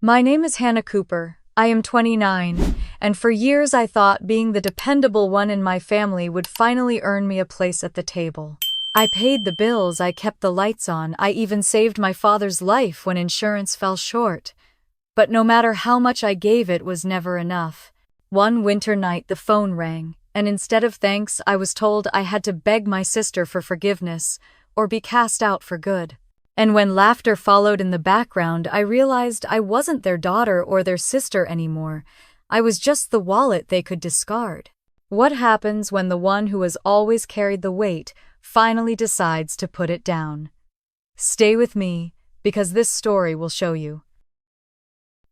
My name is Hannah Cooper. I am 29, and for years I thought being the dependable one in my family would finally earn me a place at the table. I paid the bills, I kept the lights on, I even saved my father's life when insurance fell short. But no matter how much I gave, it was never enough. One winter night the phone rang, and instead of thanks, I was told I had to beg my sister for forgiveness or be cast out for good. And when laughter followed in the background, I realized I wasn't their daughter or their sister anymore. I was just the wallet they could discard. What happens when the one who has always carried the weight finally decides to put it down? Stay with me, because this story will show you.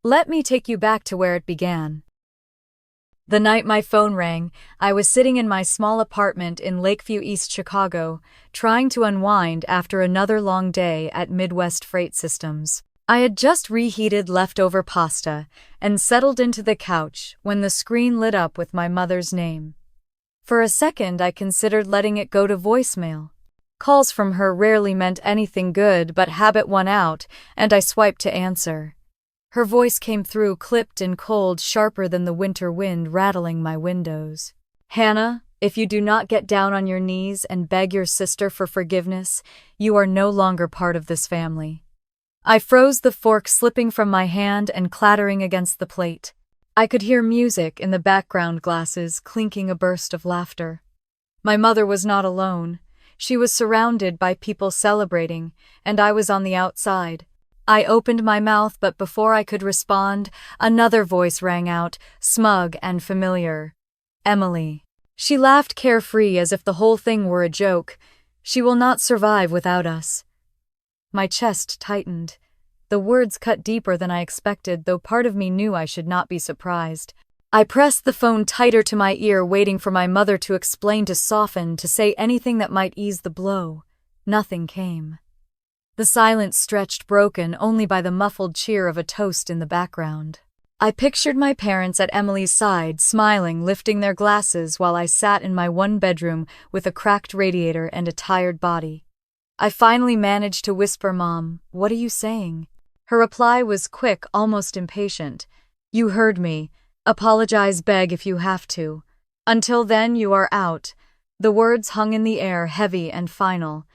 Let me take you back to where it began. The night my phone rang, I was sitting in my small apartment in Lakeview, East Chicago, trying to unwind after another long day at Midwest Freight Systems. I had just reheated leftover pasta and settled into the couch when the screen lit up with my mother's name. For a second, I considered letting it go to voicemail. Calls from her rarely meant anything good, but habit won out, and I swiped to answer. Her voice came through, clipped and cold, sharper than the winter wind rattling my windows. Hannah, if you do not get down on your knees and beg your sister for forgiveness, you are no longer part of this family. I froze, the fork slipping from my hand and clattering against the plate. I could hear music in the background, glasses clinking, a burst of laughter. My mother was not alone. She was surrounded by people celebrating, and I was on the outside. I opened my mouth, but before I could respond, another voice rang out, smug and familiar. Emily. She laughed carefree, as if the whole thing were a joke. She will not survive without us. My chest tightened. The words cut deeper than I expected, though part of me knew I should not be surprised. I pressed the phone tighter to my ear, waiting for my mother to explain, to soften, to say anything that might ease the blow. Nothing came. The silence stretched, broken only by the muffled cheer of a toast in the background. I pictured my parents at Emily's side, smiling, lifting their glasses, while I sat in my one bedroom with a cracked radiator and a tired body. I finally managed to whisper, "Mom, what are you saying?" Her reply was quick, almost impatient. "You heard me. Apologize, beg if you have to. Until then, you are out." The words hung in the air, heavy and final.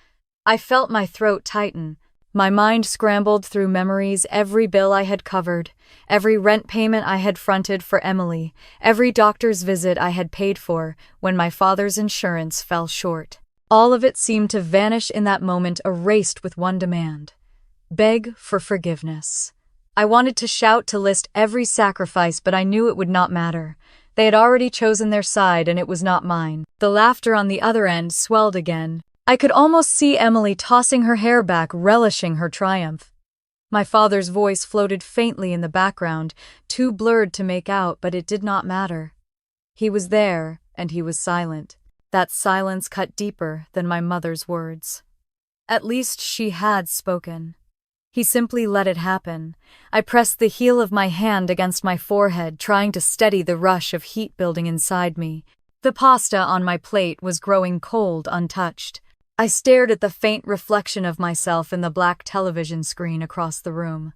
I felt my throat tighten. My mind scrambled through memories, every bill I had covered, every rent payment I had fronted for Emily, every doctor's visit I had paid for when my father's insurance fell short. All of it seemed to vanish in that moment, erased with one demand: beg for forgiveness. I wanted to shout, to list every sacrifice, but I knew it would not matter. They had already chosen their side, and it was not mine. The laughter on the other end swelled again. I could almost see Emily tossing her hair back, relishing her triumph. My father's voice floated faintly in the background, too blurred to make out, but it did not matter. He was there, and he was silent. That silence cut deeper than my mother's words. At least she had spoken. He simply let it happen. I pressed the heel of my hand against my forehead, trying to steady the rush of heat building inside me. The pasta on my plate was growing cold, untouched. I stared at the faint reflection of myself in the black television screen across the room.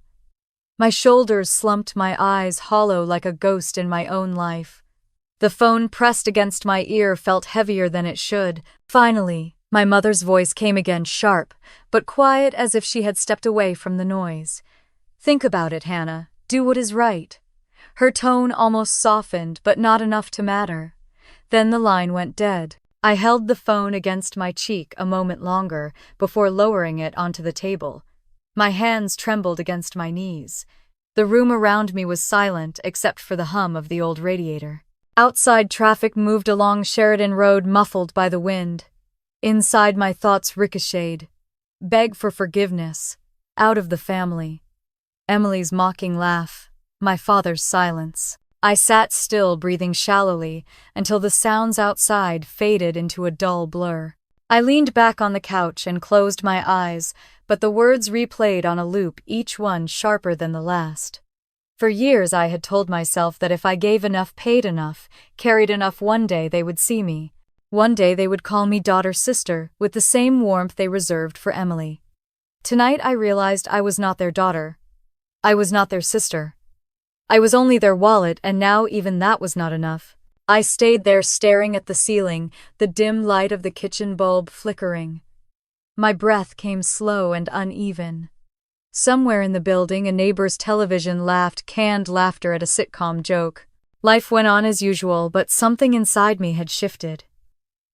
My shoulders slumped, my eyes hollow like a ghost in my own life. The phone pressed against my ear felt heavier than it should. Finally, my mother's voice came again, sharp, but quiet, as if she had stepped away from the noise. "Think about it, Hannah. Do what is right." Her tone almost softened, but not enough to matter. Then the line went dead. I held the phone against my cheek a moment longer before lowering it onto the table. My hands trembled against my knees. The room around me was silent except for the hum of the old radiator. Outside, traffic moved along Sheridan Road, muffled by the wind. Inside, my thoughts ricocheted. Beg for forgiveness. Out of the family. Emily's mocking laugh. My father's silence. I sat still, breathing shallowly, until the sounds outside faded into a dull blur. I leaned back on the couch and closed my eyes, but the words replayed on a loop, each one sharper than the last. For years I had told myself that if I gave enough, paid enough, carried enough, one day they would see me. One day they would call me daughter, sister, with the same warmth they reserved for Emily. Tonight I realized I was not their daughter. I was not their sister. I was only their wallet, and now even that was not enough. I stayed there staring at the ceiling, the dim light of the kitchen bulb flickering. My breath came slow and uneven. Somewhere in the building, a neighbor's television laughed canned laughter at a sitcom joke. Life went on as usual, but something inside me had shifted.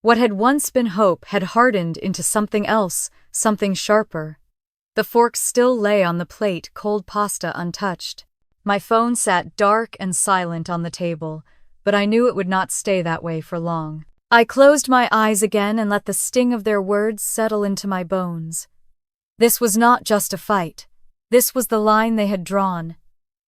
What had once been hope had hardened into something else, something sharper. The fork still lay on the plate, cold pasta untouched. My phone sat dark and silent on the table, but I knew it would not stay that way for long. I closed my eyes again and let the sting of their words settle into my bones. This was not just a fight. This was the line they had drawn.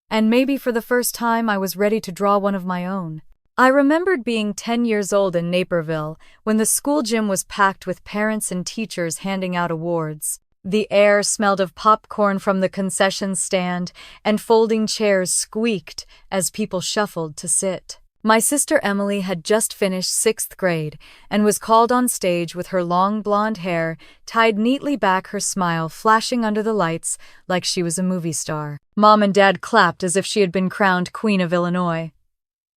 And maybe for the first time I was ready to draw one of my own. I remembered being 10 years old in Naperville when the school gym was packed with parents and teachers handing out awards. The air smelled of popcorn from the concession stand, and folding chairs squeaked as people shuffled to sit. My sister Emily had just finished 6th grade and was called on stage with her long blonde hair tied neatly back, her smile flashing under the lights like she was a movie star. Mom and Dad clapped as if she had been crowned Queen of Illinois.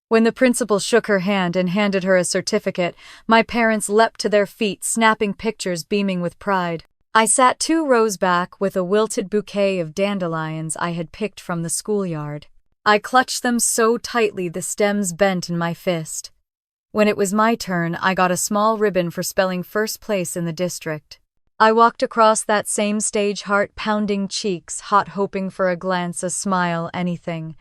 When the principal shook her hand and handed her a certificate, my parents leapt to their feet, snapping pictures, beaming with pride. I sat 2 rows back with a wilted bouquet of dandelions I had picked from the schoolyard. I clutched them so tightly the stems bent in my fist. When it was my turn, I got a small ribbon for spelling first place in the district. I walked across that same stage, heart-pounding cheeks hot, hoping for a glance, a smile, anything.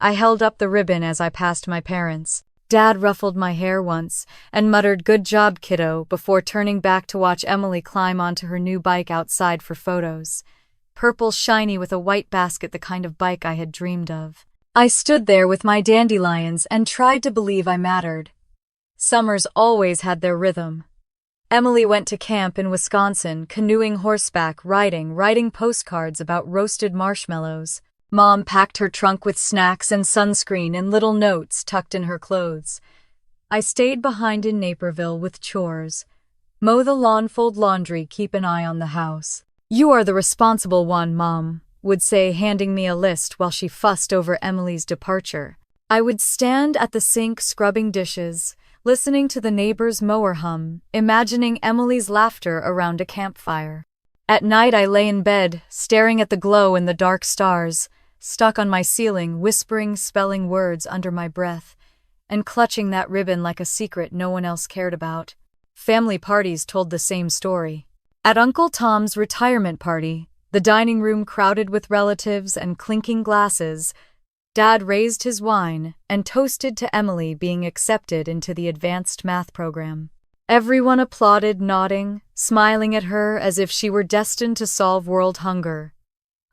I held up the ribbon as I passed my parents. Dad ruffled my hair once and muttered, "Good job, kiddo," before turning back to watch Emily climb onto her new bike outside for photos. Purple, shiny, with a white basket, the kind of bike I had dreamed of. I stood there with my dandelions and tried to believe I mattered. Summers always had their rhythm. Emily went to camp in Wisconsin, canoeing, horseback riding, writing postcards about roasted marshmallows. Mom packed her trunk with snacks and sunscreen and little notes tucked in her clothes. I stayed behind in Naperville with chores. Mow the lawn, fold laundry, keep an eye on the house. "You are the responsible one," Mom would say, handing me a list while she fussed over Emily's departure. I would stand at the sink scrubbing dishes, listening to the neighbor's mower hum, imagining Emily's laughter around a campfire. At night I lay in bed, staring at the glow in the dark stars, stuck on my ceiling, whispering, spelling words under my breath, and clutching that ribbon like a secret no one else cared about. Family parties told the same story. At Uncle Tom's retirement party, the dining room crowded with relatives and clinking glasses, Dad raised his wine and toasted to Emily being accepted into the advanced math program. Everyone applauded, nodding, smiling at her as if she were destined to solve world hunger.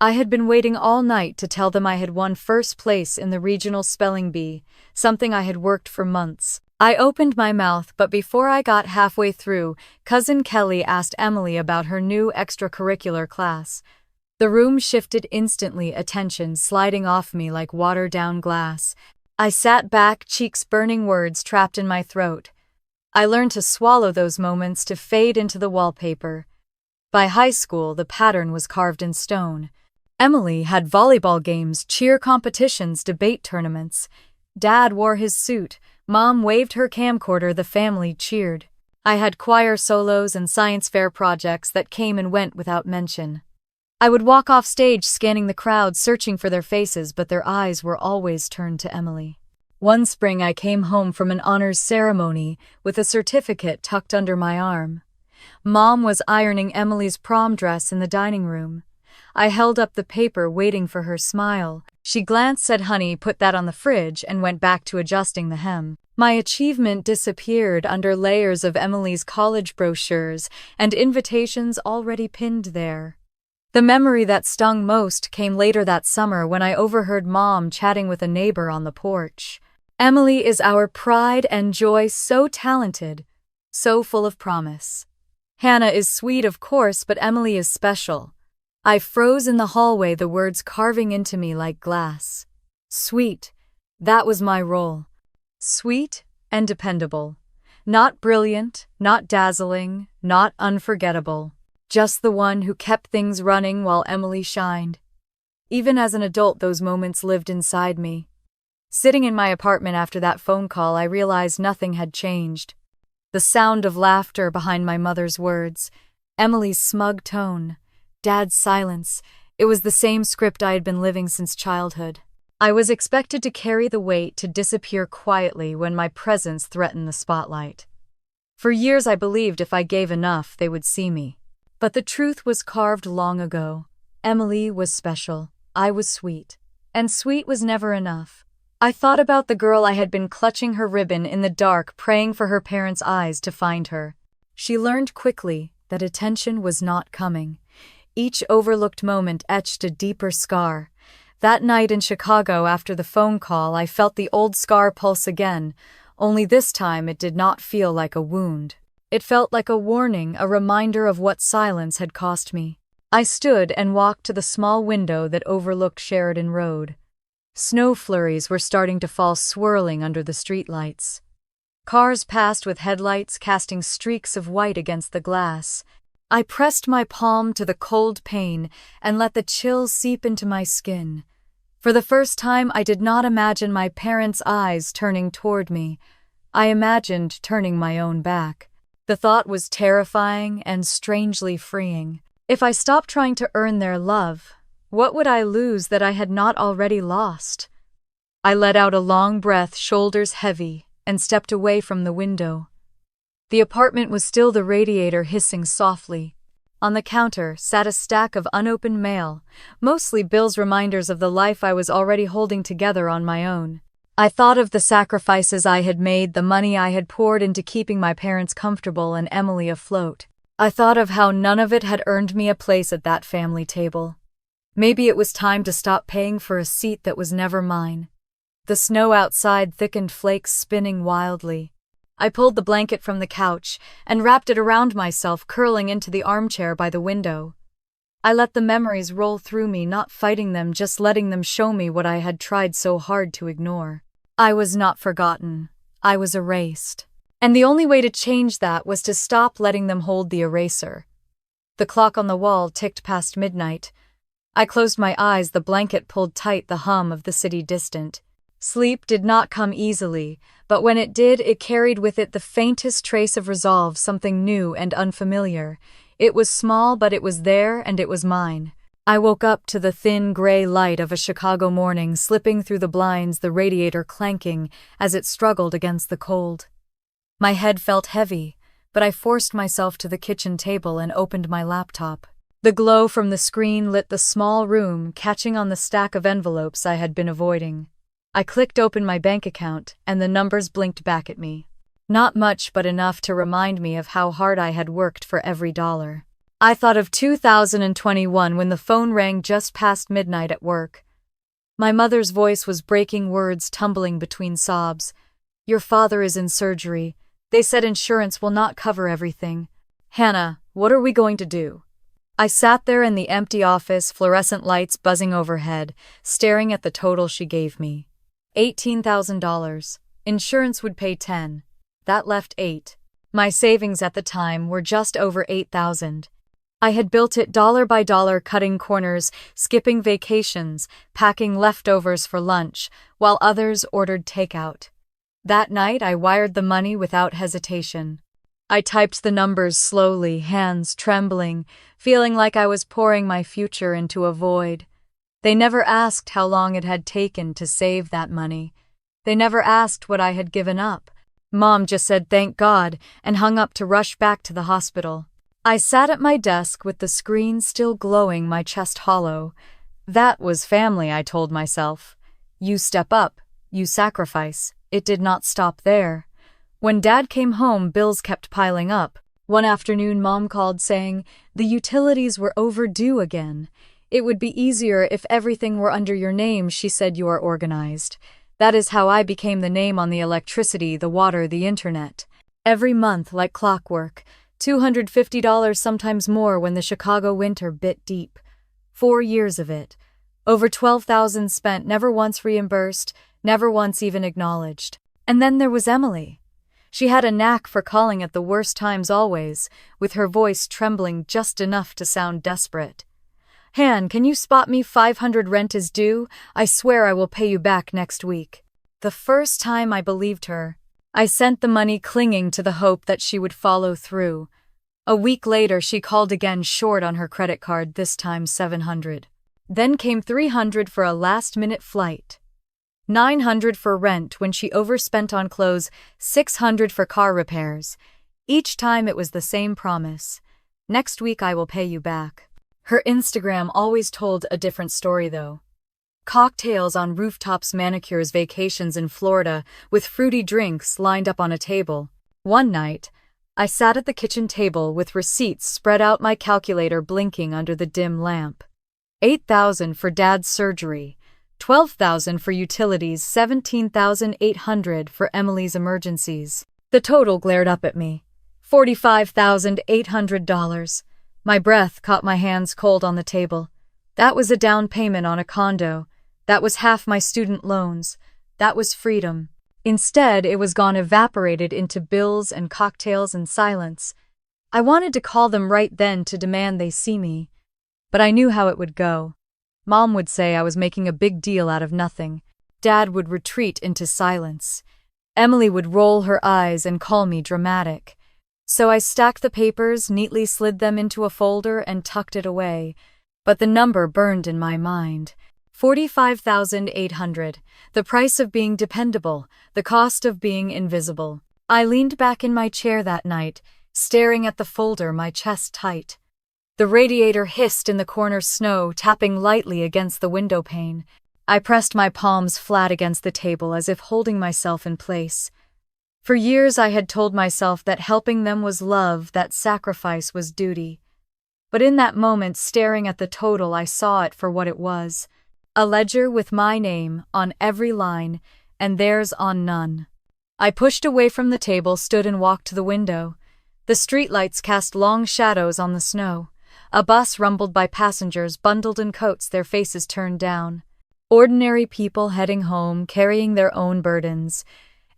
I had been waiting all night to tell them I had won first place in the regional spelling bee, something I had worked for months. I opened my mouth, but before I got halfway through, Cousin Kelly asked Emily about her new extracurricular class. The room shifted instantly, attention sliding off me like watered-down glass. I sat back, cheeks burning, words trapped in my throat. I learned to swallow those moments, to fade into the wallpaper. By high school, the pattern was carved in stone. Emily had volleyball games, cheer competitions, debate tournaments. Dad wore his suit. Mom waved her camcorder. The family cheered. I had choir solos and science fair projects that came and went without mention. I would walk off stage, scanning the crowd, searching for their faces, but their eyes were always turned to Emily. One spring I came home from an honors ceremony with a certificate tucked under my arm. Mom was ironing Emily's prom dress in the dining room. I held up the paper, waiting for her smile. She glanced, said, "Honey, put that on the fridge," and went back to adjusting the hem. My achievement disappeared under layers of Emily's college brochures and invitations already pinned there. The memory that stung most came later that summer when I overheard Mom chatting with a neighbor on the porch. "Emily is our pride and joy, so talented, so full of promise. Hannah is sweet, of course, but Emily is special." I froze in the hallway, the words carving into me like glass. Sweet, that was my role. Sweet and dependable. Not brilliant, not dazzling, not unforgettable. Just the one who kept things running while Emily shined. Even as an adult, those moments lived inside me. Sitting in my apartment after that phone call, I realized nothing had changed. The sound of laughter behind my mother's words, Emily's smug tone, Dad's silence, it was the same script I had been living since childhood. I was expected to carry the weight, to disappear quietly when my presence threatened the spotlight. For years I believed if I gave enough, they would see me. But the truth was carved long ago. Emily was special, I was sweet. And sweet was never enough. I thought about the girl I had been clutching her ribbon in the dark, praying for her parents' eyes to find her. She learned quickly that attention was not coming. Each overlooked moment etched a deeper scar. That night in Chicago after the phone call, I felt the old scar pulse again, only this time it did not feel like a wound. It felt like a warning, a reminder of what silence had cost me. I stood and walked to the small window that overlooked Sheridan Road. Snow flurries were starting to fall, swirling under the streetlights. Cars passed with headlights casting streaks of white against the glass. I pressed my palm to the cold pane and let the chill seep into my skin. For the first time, I did not imagine my parents' eyes turning toward me. I imagined turning my own back. The thought was terrifying and strangely freeing. If I stopped trying to earn their love, what would I lose that I had not already lost? I let out a long breath, shoulders heavy, and stepped away from the window. The apartment was still, the radiator hissing softly. On the counter sat a stack of unopened mail, mostly bills, reminders of the life I was already holding together on my own. I thought of the sacrifices I had made, the money I had poured into keeping my parents comfortable and Emily afloat. I thought of how none of it had earned me a place at that family table. Maybe it was time to stop paying for a seat that was never mine. The snow outside thickened, flakes spinning wildly. I pulled the blanket from the couch and wrapped it around myself, curling into the armchair by the window. I let the memories roll through me, not fighting them, just letting them show me what I had tried so hard to ignore. I was not forgotten. I was erased. And the only way to change that was to stop letting them hold the eraser. The clock on the wall ticked past midnight. I closed my eyes, the blanket pulled tight, the hum of the city distant. Sleep did not come easily, but when it did, it carried with it the faintest trace of resolve, something new and unfamiliar. It was small, but it was there, and it was mine. I woke up to the thin gray light of a Chicago morning slipping through the blinds, the radiator clanking as it struggled against the cold. My head felt heavy, but I forced myself to the kitchen table and opened my laptop. The glow from the screen lit the small room, catching on the stack of envelopes I had been avoiding. I clicked open my bank account, and the numbers blinked back at me. Not much, but enough to remind me of how hard I had worked for every dollar. I thought of 2021 when the phone rang just past midnight at work. My mother's voice was breaking, words tumbling between sobs. "Your father is in surgery. They said insurance will not cover everything. Hannah, what are we going to do?" I sat there in the empty office, fluorescent lights buzzing overhead, staring at the total she gave me. $18,000. Insurance would pay 10. That left 8. My savings at the time were just over 8,000. I had built it dollar by dollar, cutting corners, skipping vacations, packing leftovers for lunch, while others ordered takeout. That night I wired the money without hesitation. I typed the numbers slowly, hands trembling, feeling like I was pouring my future into a void. They never asked how long it had taken to save that money. They never asked what I had given up. Mom just said thank God and hung up to rush back to the hospital. I sat at my desk with the screen still glowing, my chest hollow. That was family, I told myself. You step up, you sacrifice. It did not stop there. When Dad came home, bills kept piling up. One afternoon, Mom called saying the utilities were overdue again. "It would be easier if everything were under your name," she said. "You are organized." That is how I became the name on the electricity, the water, the internet. Every month, like clockwork, $250, sometimes more when the Chicago winter bit deep. 4 years of it. Over 12,000 spent, never once reimbursed, never once even acknowledged. And then there was Emily. She had a knack for calling at the worst times always, with her voice trembling just enough to sound desperate. Han, can you spot me? 500 rent is due. I swear I will pay you back next week. The first time I believed her, I sent the money clinging to the hope that she would follow through. A week later, she called again, short on her credit card, this time 700. Then came 300 for a last-minute flight. 900 for rent when she overspent on clothes, 600 for car repairs. Each time it was the same promise. Next week I will pay you back. Her Instagram always told a different story though. Cocktails on rooftops, manicures, vacations in Florida, with fruity drinks lined up on a table. One night, I sat at the kitchen table with receipts spread out, my calculator blinking under the dim lamp. 8,000 for Dad's surgery, 12,000 for utilities, 17,800 for Emily's emergencies. The total glared up at me. $45,800. My breath caught my hands cold on the table. That was a down payment on a condo. That was half my student loans. That was freedom. Instead, it was gone, evaporated into bills and cocktails and silence. I wanted to call them right then to demand they see me. But I knew how it would go. Mom would say I was making a big deal out of nothing. Dad would retreat into silence. Emily would roll her eyes and call me dramatic. So I stacked the papers, neatly slid them into a folder and tucked it away. But the number burned in my mind. 45,800. The price of being dependable, the cost of being invisible. I leaned back in my chair that night, staring at the folder, my chest tight. The radiator hissed in the corner, snow tapping lightly against the window pane. I pressed my palms flat against the table as if holding myself in place. For years I had told myself that helping them was love, that sacrifice was duty. But in that moment, staring at the total, I saw it for what it was. A ledger with my name on every line, and theirs on none. I pushed away from the table, stood and walked to the window. The streetlights cast long shadows on the snow. A bus rumbled by, passengers bundled in coats, their faces turned down. Ordinary people heading home, carrying their own burdens.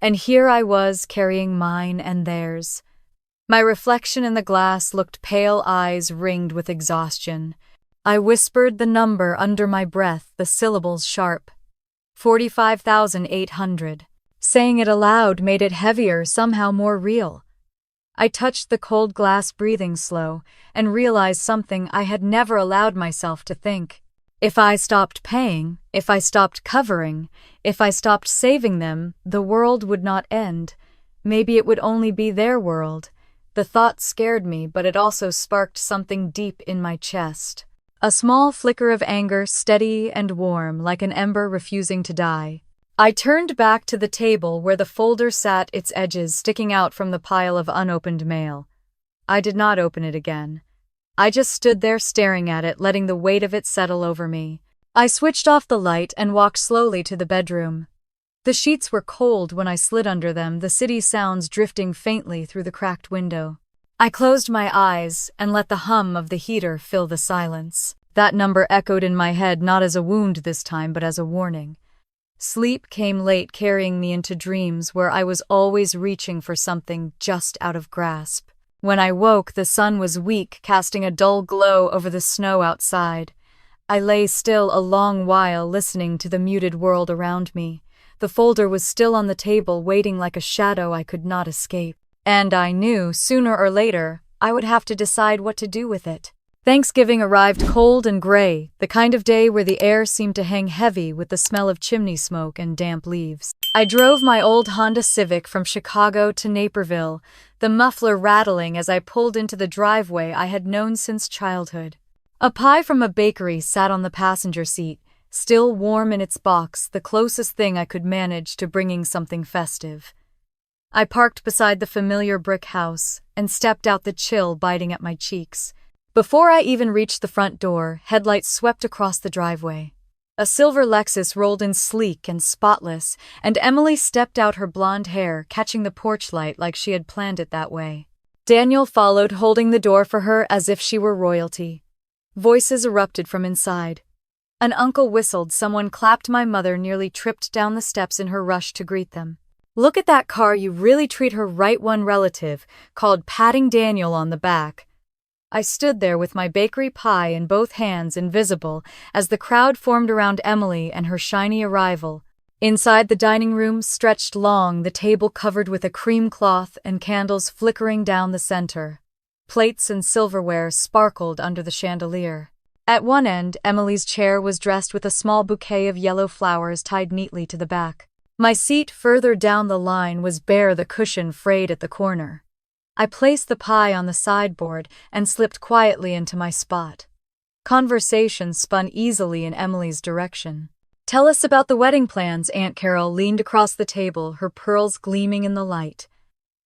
And here I was, carrying mine and theirs. My reflection in the glass looked pale, eyes ringed with exhaustion. I whispered the number under my breath, the syllables sharp. 45,800. Saying it aloud made it heavier, somehow more real. I touched the cold glass, breathing slow, and realized something I had never allowed myself to think. If I stopped paying, if I stopped covering, if I stopped saving them, the world would not end. Maybe it would only be their world. The thought scared me, but it also sparked something deep in my chest. A small flicker of anger, steady and warm, like an ember refusing to die. I turned back to the table where the folder sat, its edges sticking out from the pile of unopened mail. I did not open it again. I just stood there staring at it, letting the weight of it settle over me. I switched off the light and walked slowly to the bedroom. The sheets were cold when I slid under them, the city sounds drifting faintly through the cracked window. I closed my eyes and let the hum of the heater fill the silence. That number echoed in my head, not as a wound this time, but as a warning. Sleep came late, carrying me into dreams where I was always reaching for something just out of grasp. When I woke, the sun was weak, casting a dull glow over the snow outside. I lay still a long while, listening to the muted world around me. The folder was still on the table, waiting like a shadow I could not escape. And I knew, sooner or later, I would have to decide what to do with it. Thanksgiving arrived cold and gray, the kind of day where the air seemed to hang heavy with the smell of chimney smoke and damp leaves. I drove my old Honda Civic from Chicago to Naperville, the muffler rattling as I pulled into the driveway I had known since childhood. A pie from a bakery sat on the passenger seat, still warm in its box, the closest thing I could manage to bringing something festive. I parked beside the familiar brick house and stepped out, the chill biting at my cheeks. Before I even reached the front door, headlights swept across the driveway. A silver Lexus rolled in sleek and spotless, and Emily stepped out, her blonde hair catching the porch light like she had planned it that way. Daniel followed, holding the door for her as if she were royalty. Voices erupted from inside. An uncle whistled, someone clapped, my mother nearly tripped down the steps in her rush to greet them. "Look at that car, you really treat her right," one relative called, patting Daniel on the back. I stood there with my bakery pie in both hands, invisible, as the crowd formed around Emily and her shiny arrival. Inside the dining room stretched long, the table covered with a cream cloth and candles flickering down the center. Plates and silverware sparkled under the chandelier. At one end, Emily's chair was dressed with a small bouquet of yellow flowers tied neatly to the back. My seat further down the line was bare, the cushion frayed at the corner. I placed the pie on the sideboard and slipped quietly into my spot. Conversation spun easily in Emily's direction. "Tell us about the wedding plans." Aunt Carol leaned across the table, her pearls gleaming in the light.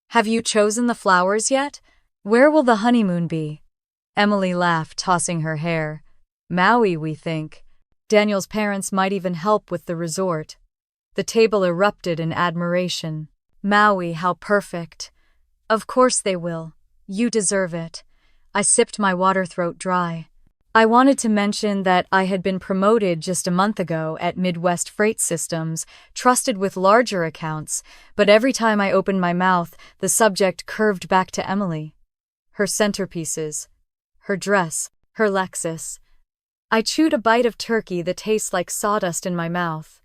"Have you chosen the flowers yet? Where will the honeymoon be?" Emily laughed, tossing her hair. "Maui, we think. Daniel's parents might even help with the resort." The table erupted in admiration. "Maui, how perfect. Of course they will. You deserve it." I sipped my water, throat dry. I wanted to mention that I had been promoted just a month ago at Midwest Freight Systems, trusted with larger accounts, but every time I opened my mouth, the subject curved back to Emily. Her centerpieces, her dress, her Lexus. I chewed a bite of turkey that tastes like sawdust in my mouth.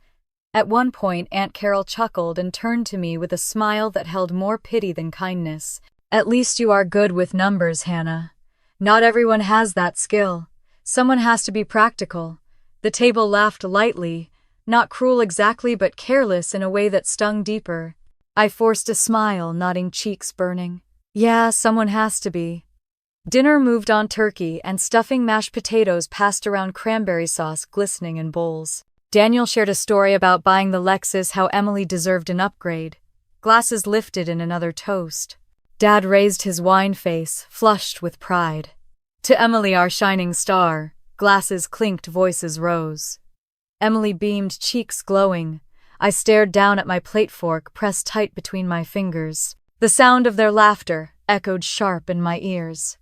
At one point, Aunt Carol chuckled and turned to me with a smile that held more pity than kindness. "At least you are good with numbers, Hannah. Not everyone has that skill. Someone has to be practical." The table laughed lightly, not cruel exactly, but careless in a way that stung deeper. I forced a smile, nodding, cheeks burning. "Yeah, someone has to be." Dinner moved on. Turkey and stuffing mashed potatoes passed around, cranberry sauce glistening in bowls. Daniel shared a story about buying the Lexus, how Emily deserved an upgrade. Glasses lifted in another toast. Dad raised his wine face, flushed with pride. "To Emily, our shining star." Glasses clinked, voices rose. Emily beamed, cheeks glowing. I stared down at my plate, fork pressed tight between my fingers. The sound of their laughter echoed sharp in my ears.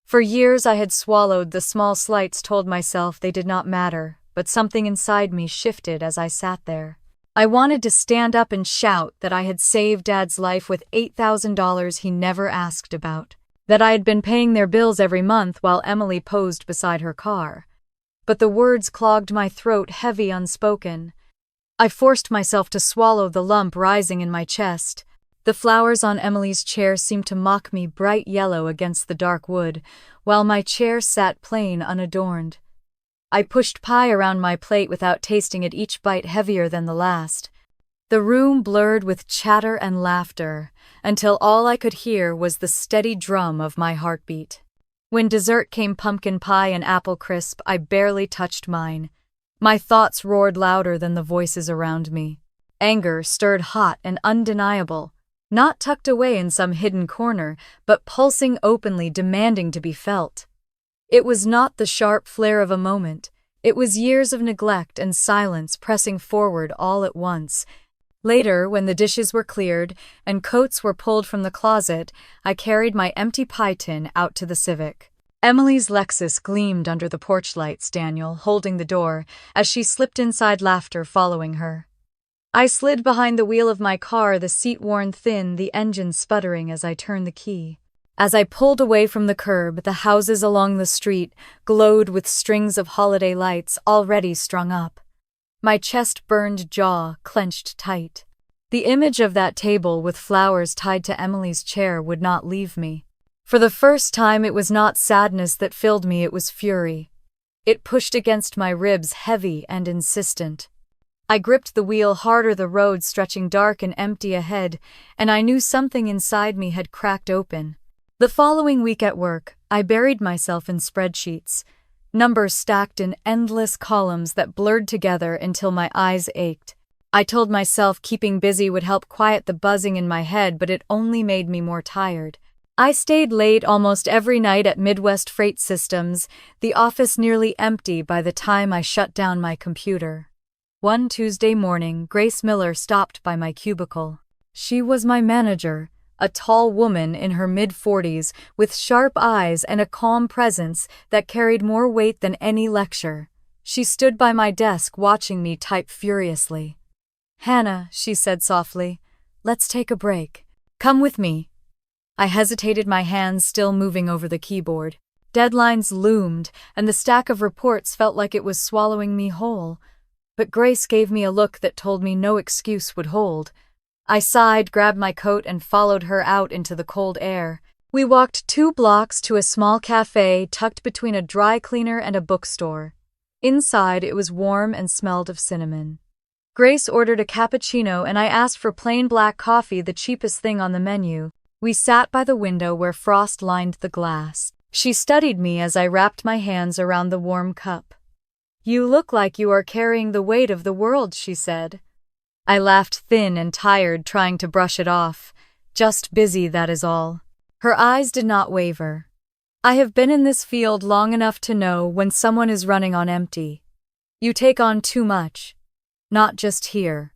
For years I had swallowed the small slights, told myself they did not matter, but something inside me shifted as I sat there. I wanted to stand up and shout that I had saved Dad's life with $8,000 he never asked about, that I had been paying their bills every month while Emily posed beside her car. But the words clogged my throat, heavy, unspoken. I forced myself to swallow the lump rising in my chest. The flowers on Emily's chair seemed to mock me, bright yellow against the dark wood, while my chair sat plain, unadorned. I pushed pie around my plate without tasting it, each bite heavier than the last. The room blurred with chatter and laughter, until all I could hear was the steady drum of my heartbeat. When dessert came, pumpkin pie and apple crisp, I barely touched mine. My thoughts roared louder than the voices around me. Anger stirred hot and undeniable, not tucked away in some hidden corner, but pulsing openly, demanding to be felt. It was not the sharp flare of a moment. It was years of neglect and silence pressing forward all at once. Later, when the dishes were cleared and coats were pulled from the closet, I carried my empty pie tin out to the Civic. Emily's Lexus gleamed under the porch lights, Daniel holding the door, as she slipped inside, laughter following her. I slid behind the wheel of my car, the seat worn thin, the engine sputtering as I turned the key. As I pulled away from the curb, the houses along the street glowed with strings of holiday lights already strung up. My chest burned, jaw clenched tight. The image of that table with flowers tied to Emily's chair would not leave me. For the first time, it was not sadness that filled me, it was fury. It pushed against my ribs, heavy and insistent. I gripped the wheel harder, the road stretching dark and empty ahead, and I knew something inside me had cracked open. The following week at work, I buried myself in spreadsheets, numbers stacked in endless columns that blurred together until my eyes ached. I told myself keeping busy would help quiet the buzzing in my head, but it only made me more tired. I stayed late almost every night at Midwest Freight Systems, the office nearly empty by the time I shut down my computer. One Tuesday morning, Grace Miller stopped by my cubicle. She was my manager, a tall woman in her mid-40s with sharp eyes and a calm presence that carried more weight than any lecture. She stood by my desk watching me type furiously. "Hannah," she said softly, "let's take a break. Come with me." I hesitated, my hands still moving over the keyboard. Deadlines loomed, and the stack of reports felt like it was swallowing me whole. But Grace gave me a look that told me no excuse would hold. I sighed, grabbed my coat, and followed her out into the cold air. We walked 2 blocks to a small cafe tucked between a dry cleaner and a bookstore. Inside, it was warm and smelled of cinnamon. Grace ordered a cappuccino and I asked for plain black coffee, the cheapest thing on the menu. We sat by the window where frost lined the glass. She studied me as I wrapped my hands around the warm cup. "You look like you are carrying the weight of the world," she said. I laughed, thin and tired, trying to brush it off. "Just busy, that is all." Her eyes did not waver. "I have been in this field long enough to know when someone is running on empty. You take on too much. Not just here.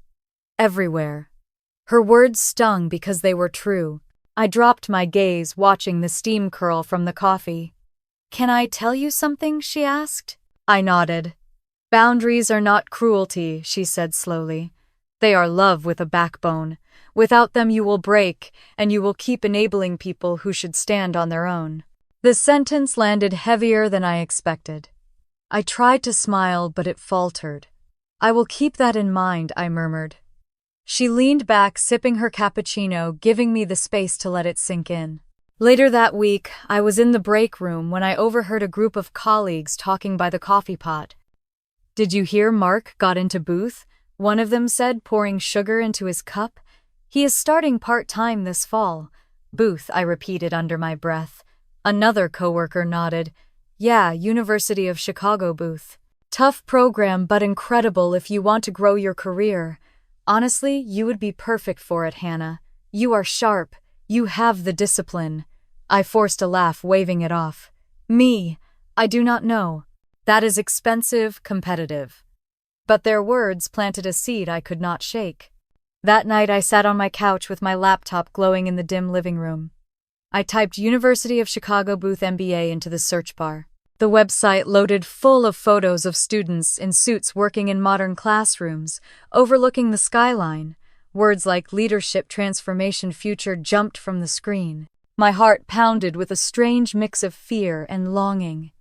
Everywhere." Her words stung because they were true. I dropped my gaze, watching the steam curl from the coffee. "Can I tell you something?" she asked. I nodded. "Boundaries are not cruelty," she said slowly. "They are love with a backbone. Without them you will break, and you will keep enabling people who should stand on their own." The sentence landed heavier than I expected. I tried to smile, but it faltered. "I will keep that in mind," I murmured. She leaned back, sipping her cappuccino, giving me the space to let it sink in. Later that week, I was in the break room when I overheard a group of colleagues talking by the coffee pot. "Did you hear Mark got into Booth?" one of them said, pouring sugar into his cup. "He is starting part-time this fall." "Booth," I repeated under my breath. Another coworker nodded. "Yeah, University of Chicago Booth. Tough program, but incredible if you want to grow your career. Honestly, you would be perfect for it, Hannah. You are sharp. You have the discipline." I forced a laugh, waving it off. "Me? I do not know. That is expensive, competitive." But their words planted a seed I could not shake. That night I sat on my couch with my laptop glowing in the dim living room. I typed University of Chicago Booth MBA into the search bar. The website loaded full of photos of students in suits working in modern classrooms, overlooking the skyline. Words like leadership, transformation, future jumped from the screen. My heart pounded with a strange mix of fear and longing.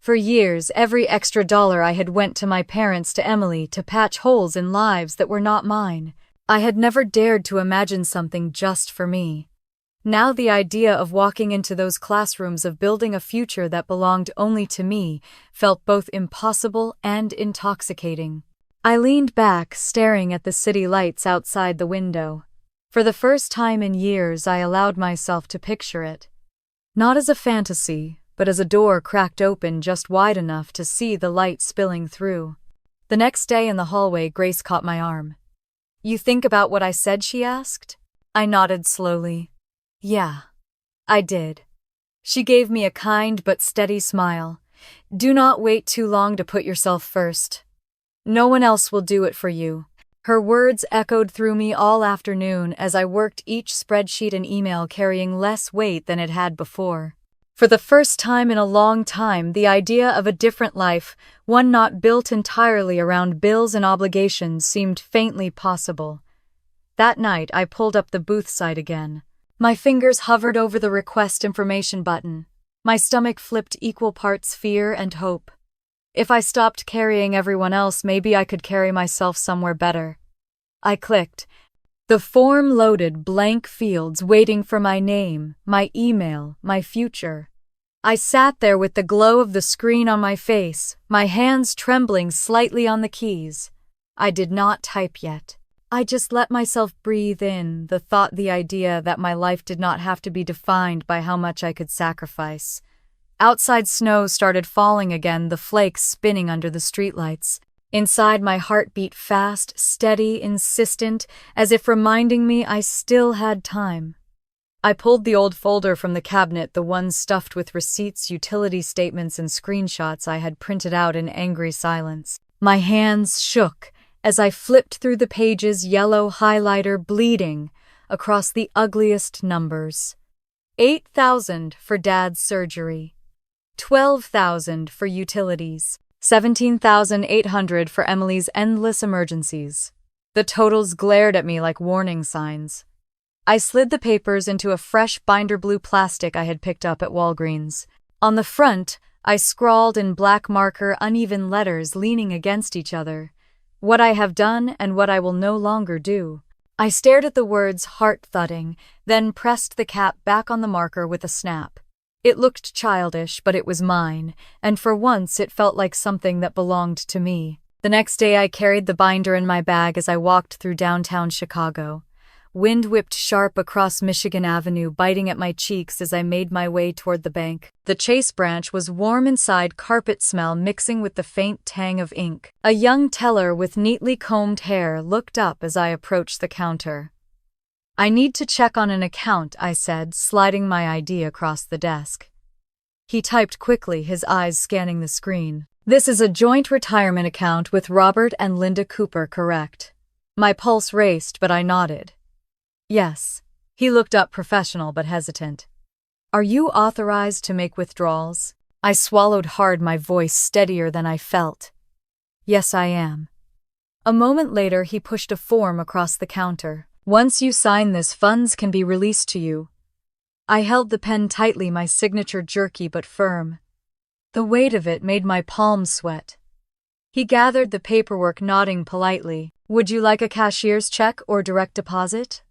For years, every extra dollar I had went to my parents, to Emily, to patch holes in lives that were not mine. I had never dared to imagine something just for me. Now the idea of walking into those classrooms, of building a future that belonged only to me, felt both impossible and intoxicating. I leaned back, staring at the city lights outside the window. For the first time in years, I allowed myself to picture it. Not as a fantasy, but as a door cracked open just wide enough to see the light spilling through. The next day in the hallway, Grace caught my arm. "You think about what I said?" she asked. I nodded slowly. "Yeah, I did." She gave me a kind but steady smile. "Do not wait too long to put yourself first. No one else will do it for you." Her words echoed through me all afternoon as I worked each spreadsheet and email, carrying less weight than it had before. For the first time in a long time, the idea of a different life, one not built entirely around bills and obligations, seemed faintly possible. That night, I pulled up the Booth site again. My fingers hovered over the request information button. My stomach flipped, equal parts fear and hope. If I stopped carrying everyone else, maybe I could carry myself somewhere better. I clicked. The form loaded, blank fields waiting for my name, my email, my future. I sat there with the glow of the screen on my face, my hands trembling slightly on the keys. I did not type yet. I just let myself breathe in the thought, the idea that my life did not have to be defined by how much I could sacrifice. Outside, snow started falling again, the flakes spinning under the streetlights. Inside, my heart beat fast, steady, insistent, as if reminding me I still had time. I pulled the old folder from the cabinet, the one stuffed with receipts, utility statements, and screenshots I had printed out in angry silence. My hands shook as I flipped through the pages, yellow highlighter bleeding across the ugliest numbers. 8,000 for Dad's surgery. 12,000 for utilities. 17,800 for Emily's endless emergencies. The totals glared at me like warning signs. I slid the papers into a fresh binder blue plastic I had picked up at Walgreens. On the front, I scrawled in black marker uneven letters leaning against each other, "What I have done and what I will no longer do." I stared at the words, heart-thudding, then pressed the cap back on the marker with a snap. It looked childish, but it was mine, and for once it felt like something that belonged to me. The next day I carried the binder in my bag as I walked through downtown Chicago. Wind whipped sharp across Michigan Avenue, biting at my cheeks as I made my way toward the bank. The Chase branch was warm inside, carpet smell mixing with the faint tang of ink. A young teller with neatly combed hair looked up as I approached the counter. "I need to check on an account," I said, sliding my ID across the desk. He typed quickly, his eyes scanning the screen. "This is a joint retirement account with Robert and Linda Cooper, correct?" My pulse raced, but I nodded. "Yes." He looked up, professional but hesitant. "Are you authorized to make withdrawals?" I swallowed hard, my voice steadier than I felt. "Yes, I am." A moment later, he pushed a form across the counter. "Once you sign this, funds can be released to you." I held the pen tightly, my signature jerky but firm. The weight of it made my palms sweat. He gathered the paperwork, nodding politely. "Would you like a cashier's check or direct deposit?"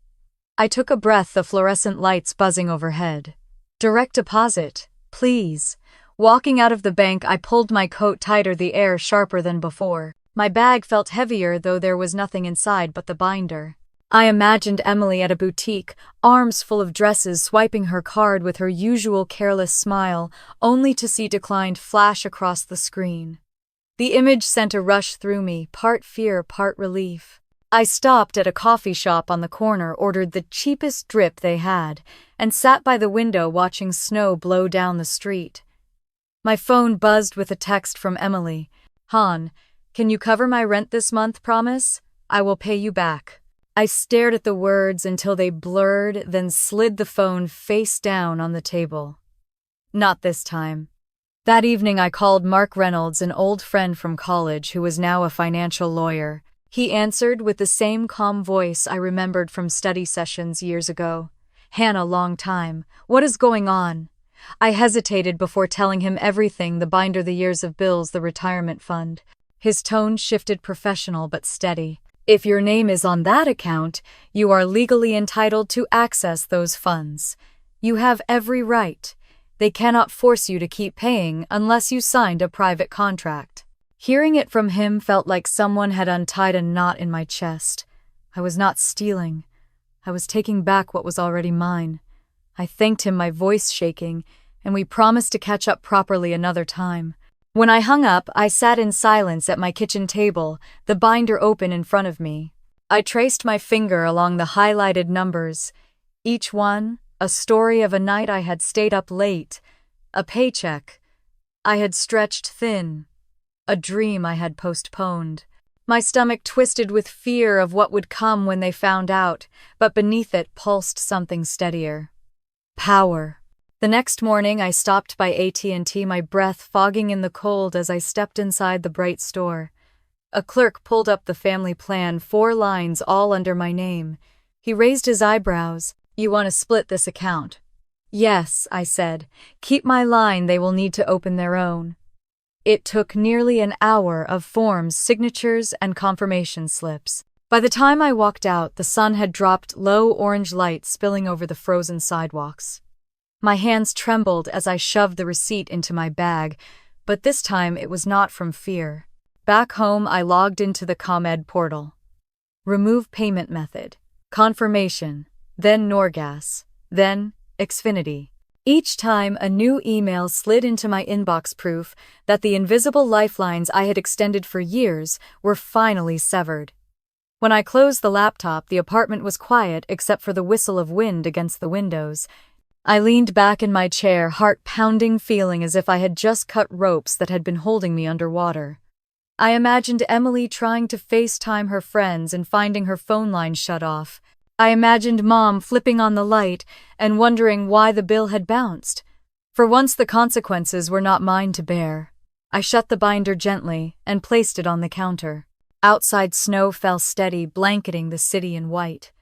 I took a breath, the fluorescent lights buzzing overhead. "Direct deposit, please." Walking out of the bank, I pulled my coat tighter, the air sharper than before. My bag felt heavier, though there was nothing inside but the binder. I imagined Emily at a boutique, arms full of dresses, swiping her card with her usual careless smile, only to see declined flash across the screen. The image sent a rush through me, part fear, part relief. I stopped at a coffee shop on the corner, ordered the cheapest drip they had, and sat by the window watching snow blow down the street. My phone buzzed with a text from Emily. "Han, can you cover my rent this month, promise? I will pay you back." I stared at the words until they blurred, then slid the phone face down on the table. Not this time. That evening I called Mark Reynolds, an old friend from college who was now a financial lawyer. He answered with the same calm voice I remembered from study sessions years ago. "Hannah, long time. What is going on?" I hesitated before telling him everything, the binder, the years of bills, the retirement fund. His tone shifted, professional but steady. "If your name is on that account, you are legally entitled to access those funds. You have every right. They cannot force you to keep paying unless you signed a private contract." Hearing it from him felt like someone had untied a knot in my chest. I was not stealing. I was taking back what was already mine. I thanked him, my voice shaking, and we promised to catch up properly another time. When I hung up, I sat in silence at my kitchen table, the binder open in front of me. I traced my finger along the highlighted numbers. Each one, a story of a night I had stayed up late, a paycheck I had stretched thin, a dream I had postponed. My stomach twisted with fear of what would come when they found out, but beneath it pulsed something steadier. Power. The next morning I stopped by AT&T, my breath fogging in the cold as I stepped inside the bright store. A clerk pulled up the family plan, 4 lines all under my name. He raised his eyebrows. "You want to split this account?" "Yes," I said. "Keep my line, they will need to open their own." It took nearly an hour of forms, signatures, and confirmation slips. By the time I walked out, the sun had dropped, low orange light spilling over the frozen sidewalks. My hands trembled as I shoved the receipt into my bag, but this time it was not from fear. Back home, I logged into the ComEd portal. Remove payment method. Confirmation. Then Norgas. Then Xfinity. Each time, a new email slid into my inbox, proof that the invisible lifelines I had extended for years were finally severed. When I closed the laptop, the apartment was quiet except for the whistle of wind against the windows. I leaned back in my chair, heart pounding, feeling as if I had just cut ropes that had been holding me underwater. I imagined Emily trying to FaceTime her friends and finding her phone line shut off. I imagined Mom flipping on the light and wondering why the bill had bounced. For once, the consequences were not mine to bear. I shut the binder gently and placed it on the counter. Outside, snow fell steady, blanketing the city in white.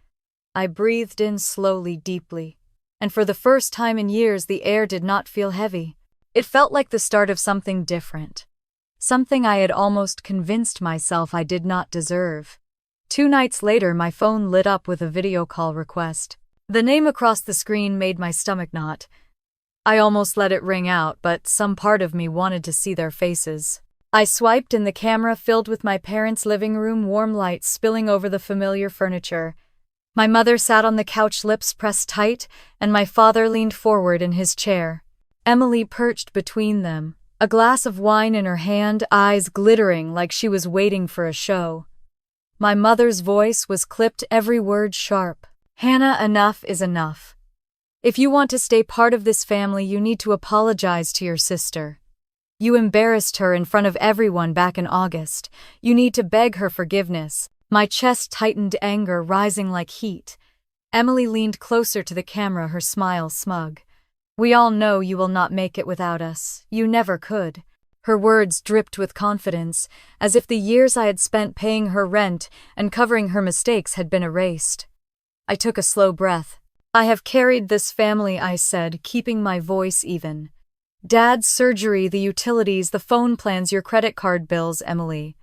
I breathed in slowly, deeply, and for the first time in years the air did not feel heavy. It felt like the start of something different. Something I had almost convinced myself I did not deserve. 2 nights later, my phone lit up with a video call request. The name across the screen made my stomach knot. I almost let it ring out, but some part of me wanted to see their faces. I swiped, and the camera filled with my parents' living room, warm lights spilling over the familiar furniture. My mother sat on the couch, lips pressed tight, and my father leaned forward in his chair. Emily perched between them, a glass of wine in her hand, eyes glittering like she was waiting for a show. My mother's voice was clipped, every word sharp. "Hannah, enough is enough. If you want to stay part of this family, you need to apologize to your sister. You embarrassed her in front of everyone back in August. You need to beg her forgiveness." My chest tightened, anger rising like heat. Emily leaned closer to the camera, her smile smug. "We all know you will not make it without us. You never could." Her words dripped with confidence, as if the years I had spent paying her rent and covering her mistakes had been erased. I took a slow breath. "I have carried this family," I said, keeping my voice even. "Dad's surgery, the utilities, the phone plans, your credit card bills, Emily.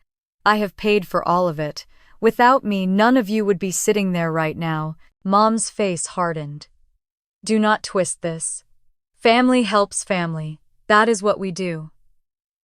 I have paid for all of it. Without me, none of you would be sitting there right now." Mom's face hardened. "Do not twist this. Family helps family. That is what we do.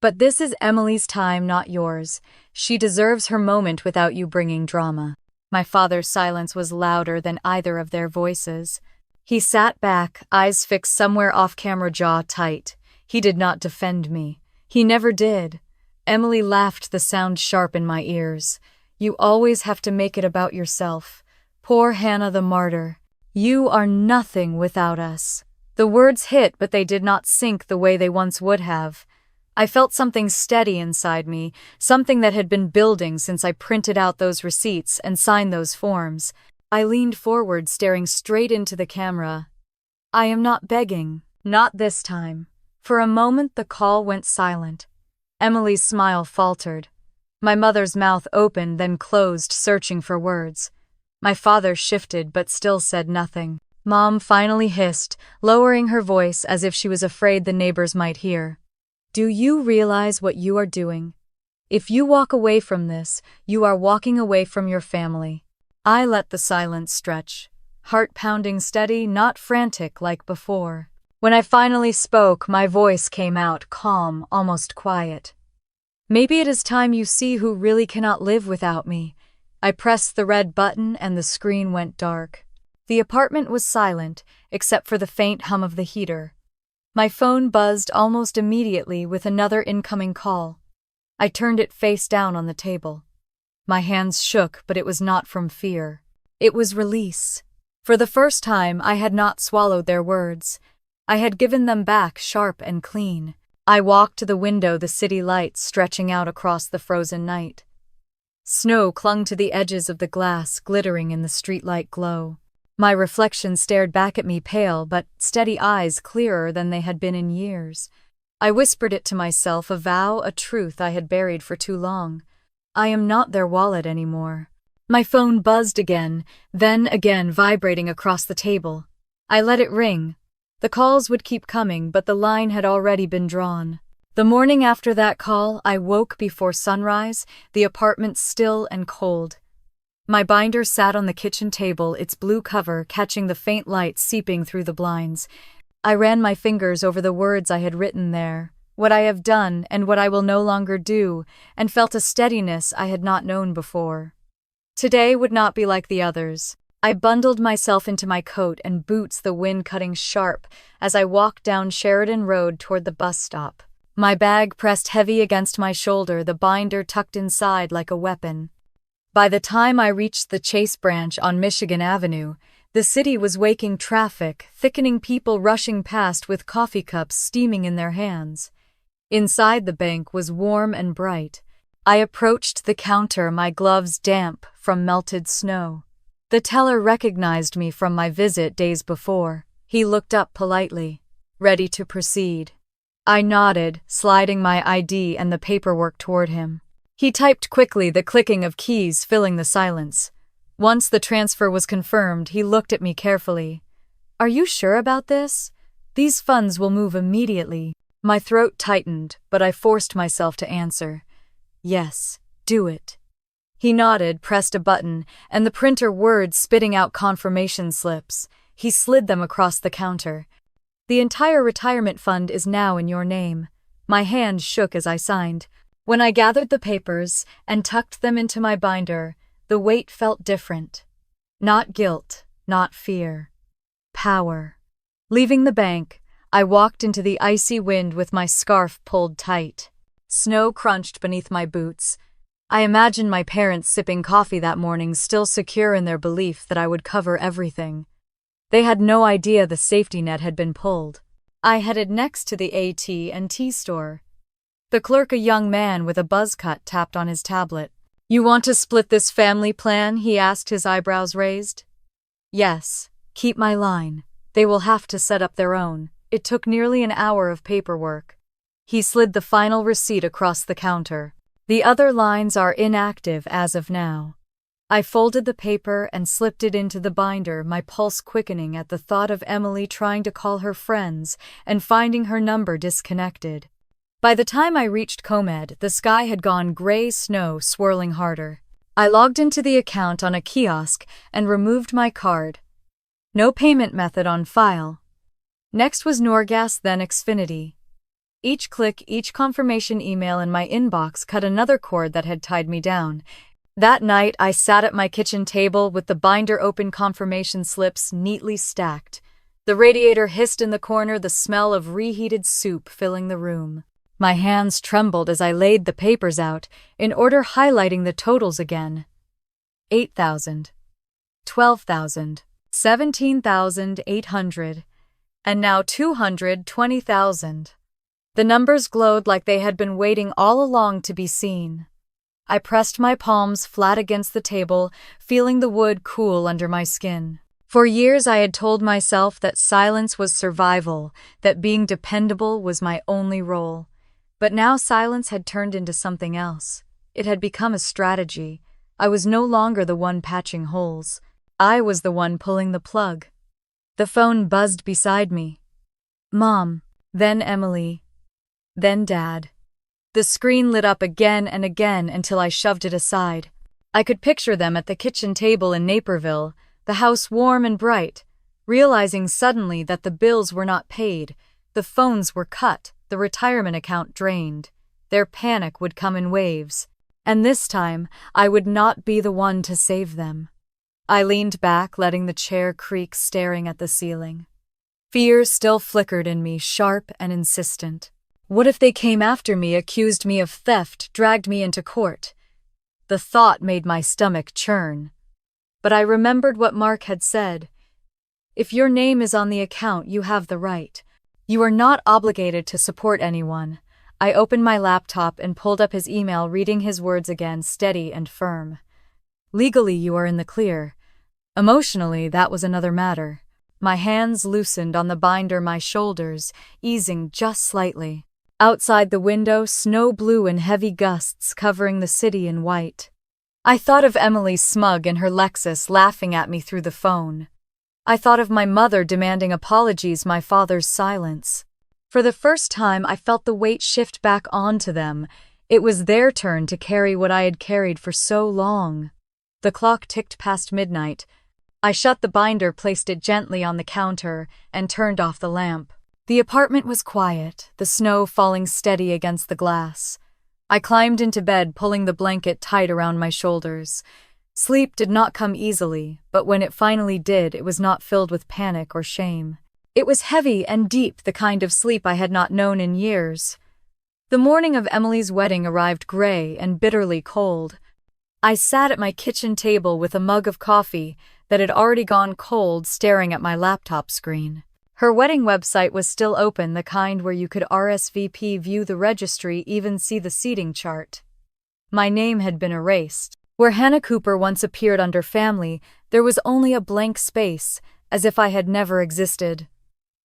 But this is Emily's time, not yours. She deserves her moment without you bringing drama." My father's silence was louder than either of their voices. He sat back, eyes fixed somewhere off camera, jaw tight. He did not defend me. He never did. Emily laughed, the sound sharp in my ears. "You always have to make it about yourself. Poor Hannah the martyr. You are nothing without us." The words hit, but they did not sink the way they once would have. I felt something steady inside me, something that had been building since I printed out those receipts and signed those forms. I leaned forward, staring straight into the camera. "I am not begging. Not this time." For a moment the call went silent. Emily's smile faltered. My mother's mouth opened, then closed, searching for words. My father shifted, but still said nothing. Mom finally hissed, lowering her voice as if she was afraid the neighbors might hear. "Do you realize what you are doing? If you walk away from this, you are walking away from your family." I let the silence stretch, heart pounding steady, not frantic like before. When I finally spoke, my voice came out calm, almost quiet. "Maybe it is time you see who really cannot live without me." I pressed the red button and the screen went dark. The apartment was silent, except for the faint hum of the heater. My phone buzzed almost immediately with another incoming call. I turned it face down on the table. My hands shook, but it was not from fear. It was release. For the first time, I had not swallowed their words. I had given them back, sharp and clean. I walked to the window, the city lights stretching out across the frozen night. Snow clung to the edges of the glass, glittering in the streetlight glow. My reflection stared back at me, pale but steady eyes, clearer than they had been in years. I whispered it to myself, a vow, a truth I had buried for too long. I am not their wallet anymore. My phone buzzed again, then again, vibrating across the table. I let it ring. The calls would keep coming, but the line had already been drawn. The morning after that call, I woke before sunrise, the apartment still and cold. My binder sat on the kitchen table, its blue cover catching the faint light seeping through the blinds. I ran my fingers over the words I had written there, what I have done and what I will no longer do, and felt a steadiness I had not known before. Today would not be like the others. I bundled myself into my coat and boots, the wind cutting sharp, as I walked down Sheridan Road toward the bus stop. My bag pressed heavy against my shoulder, the binder tucked inside like a weapon. By the time I reached the Chase branch on Michigan Avenue, the city was waking, traffic thickening, people rushing past with coffee cups steaming in their hands. Inside, the bank was warm and bright. I approached the counter, my gloves damp from melted snow. The teller recognized me from my visit days before. He looked up politely, ready to proceed. I nodded, sliding my ID and the paperwork toward him. He typed quickly, the clicking of keys filling the silence. Once the transfer was confirmed, he looked at me carefully. "Are you sure about this? These funds will move immediately." My throat tightened, but I forced myself to answer. Yes, do it. He nodded, pressed a button, and the printer whirred, spitting out confirmation slips. He slid them across the counter. The entire retirement fund is now in your name. My hand shook as I signed. When I gathered the papers and tucked them into my binder, the weight felt different. Not guilt, not fear. Power. Leaving the bank, I walked into the icy wind with my scarf pulled tight. Snow crunched beneath my boots. I imagined my parents sipping coffee that morning, still secure in their belief that I would cover everything. They had no idea the safety net had been pulled. I headed next to the AT&T store. The clerk, a young man with a buzz cut, tapped on his tablet. "You want to split this family plan?" he asked, his eyebrows raised. "Yes. Keep my line. They will have to set up their own." It took nearly an hour of paperwork. He slid the final receipt across the counter. "The other lines are inactive as of now." I folded the paper and slipped it into the binder, my pulse quickening at the thought of Emily trying to call her friends and finding her number disconnected. By the time I reached ComEd, the sky had gone gray, snow swirling harder. I logged into the account on a kiosk and removed my card. No payment method on file. Next was Norgas, then Xfinity. Each click, each confirmation email in my inbox cut another cord that had tied me down. That night, I sat at my kitchen table with the binder open, confirmation slips neatly stacked. The radiator hissed in the corner, the smell of reheated soup filling the room. My hands trembled as I laid the papers out, in order, highlighting the totals again. 8,000, 12,000, 17,800, and now 220,000. The numbers glowed like they had been waiting all along to be seen. I pressed my palms flat against the table, feeling the wood cool under my skin. For years I had told myself that silence was survival, that being dependable was my only role. But now silence had turned into something else. It had become a strategy. I was no longer the one patching holes. I was the one pulling the plug. The phone buzzed beside me. Mom, then Emily, then Dad. The screen lit up again and again until I shoved it aside. I could picture them at the kitchen table in Naperville, the house warm and bright, realizing suddenly that the bills were not paid, the phones were cut, the retirement account drained. Their panic would come in waves, and this time I would not be the one to save them. I leaned back, letting the chair creak, staring at the ceiling. Fear still flickered in me, sharp and insistent. What if they came after me, accused me of theft, dragged me into court? The thought made my stomach churn. But I remembered what Mark had said. If your name is on the account, you have the right. You are not obligated to support anyone. I opened my laptop and pulled up his email, reading his words again, steady and firm. Legally, you are in the clear. Emotionally, that was another matter. My hands loosened on the binder, my shoulders easing just slightly. Outside the window, snow blew in heavy gusts, covering the city in white. I thought of Emily smug in her Lexus, laughing at me through the phone. I thought of my mother demanding apologies, my father's silence. For the first time, I felt the weight shift back onto them. It was their turn to carry what I had carried for so long. The clock ticked past midnight. I shut the binder, placed it gently on the counter, and turned off the lamp. The apartment was quiet, the snow falling steady against the glass. I climbed into bed, pulling the blanket tight around my shoulders. Sleep did not come easily, but when it finally did, it was not filled with panic or shame. It was heavy and deep, the kind of sleep I had not known in years. The morning of Emily's wedding arrived gray and bitterly cold. I sat at my kitchen table with a mug of coffee that had already gone cold, staring at my laptop screen. Her wedding website was still open, the kind where you could RSVP, view the registry, even see the seating chart. My name had been erased. Where Hannah Cooper once appeared under family, there was only a blank space, as if I had never existed.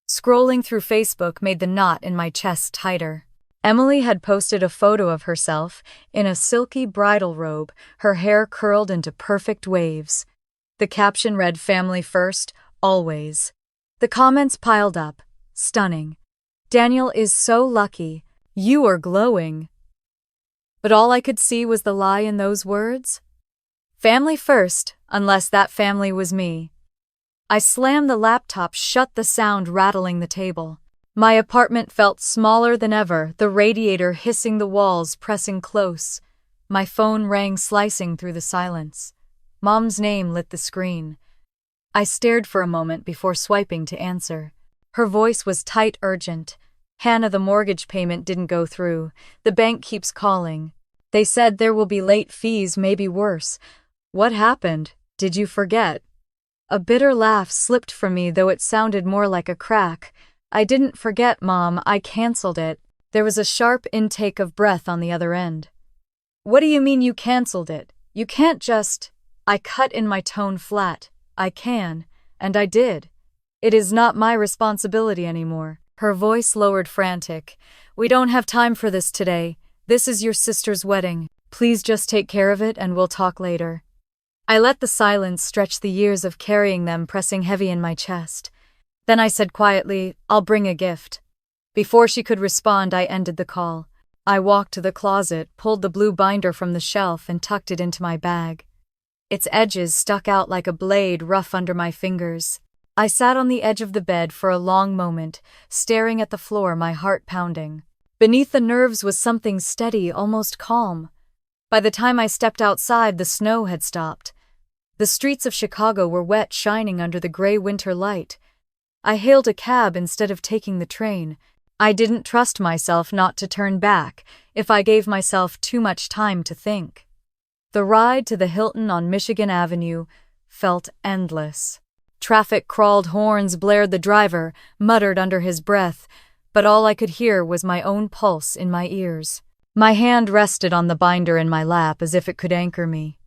Scrolling through Facebook made the knot in my chest tighter. Emily had posted a photo of herself in a silky bridal robe, her hair curled into perfect waves. The caption read, "Family first, always." The comments piled up. Stunning. Daniel is so lucky. You are glowing. But all I could see was the lie in those words. Family first, unless that family was me. I slammed the laptop shut, the sound rattling the table. My apartment felt smaller than ever, the radiator hissing, the walls pressing close. My phone rang, slicing through the silence. Mom's name lit the screen. I stared for a moment before swiping to answer. Her voice was tight, urgent. Hannah, the mortgage payment didn't go through. The bank keeps calling. They said there will be late fees, maybe worse. What happened? Did you forget? A bitter laugh slipped from me, though it sounded more like a crack. I didn't forget, Mom, I canceled it. There was a sharp intake of breath on the other end. What do you mean you canceled it? You can't just… I cut in, my tone flat. I can, and I did. It is not my responsibility anymore. Her voice lowered, frantic. We don't have time for this today. This is your sister's wedding. Please just take care of it and we'll talk later. I let the silence stretch, the years of carrying them pressing heavy in my chest. Then I said quietly, I'll bring a gift. Before she could respond, I ended the call. I walked to the closet, pulled the blue binder from the shelf and tucked it into my bag. Its edges stuck out like a blade, rough under my fingers. I sat on the edge of the bed for a long moment, staring at the floor, my heart pounding. Beneath the nerves was something steady, almost calm. By the time I stepped outside, the snow had stopped. The streets of Chicago were wet, shining under the gray winter light. I hailed a cab instead of taking the train. I didn't trust myself not to turn back if I gave myself too much time to think. The ride to the Hilton on Michigan Avenue felt endless. Traffic crawled, horns blared, the driver muttered under his breath, but all I could hear was my own pulse in my ears. My hand rested on the binder in my lap as if it could anchor me.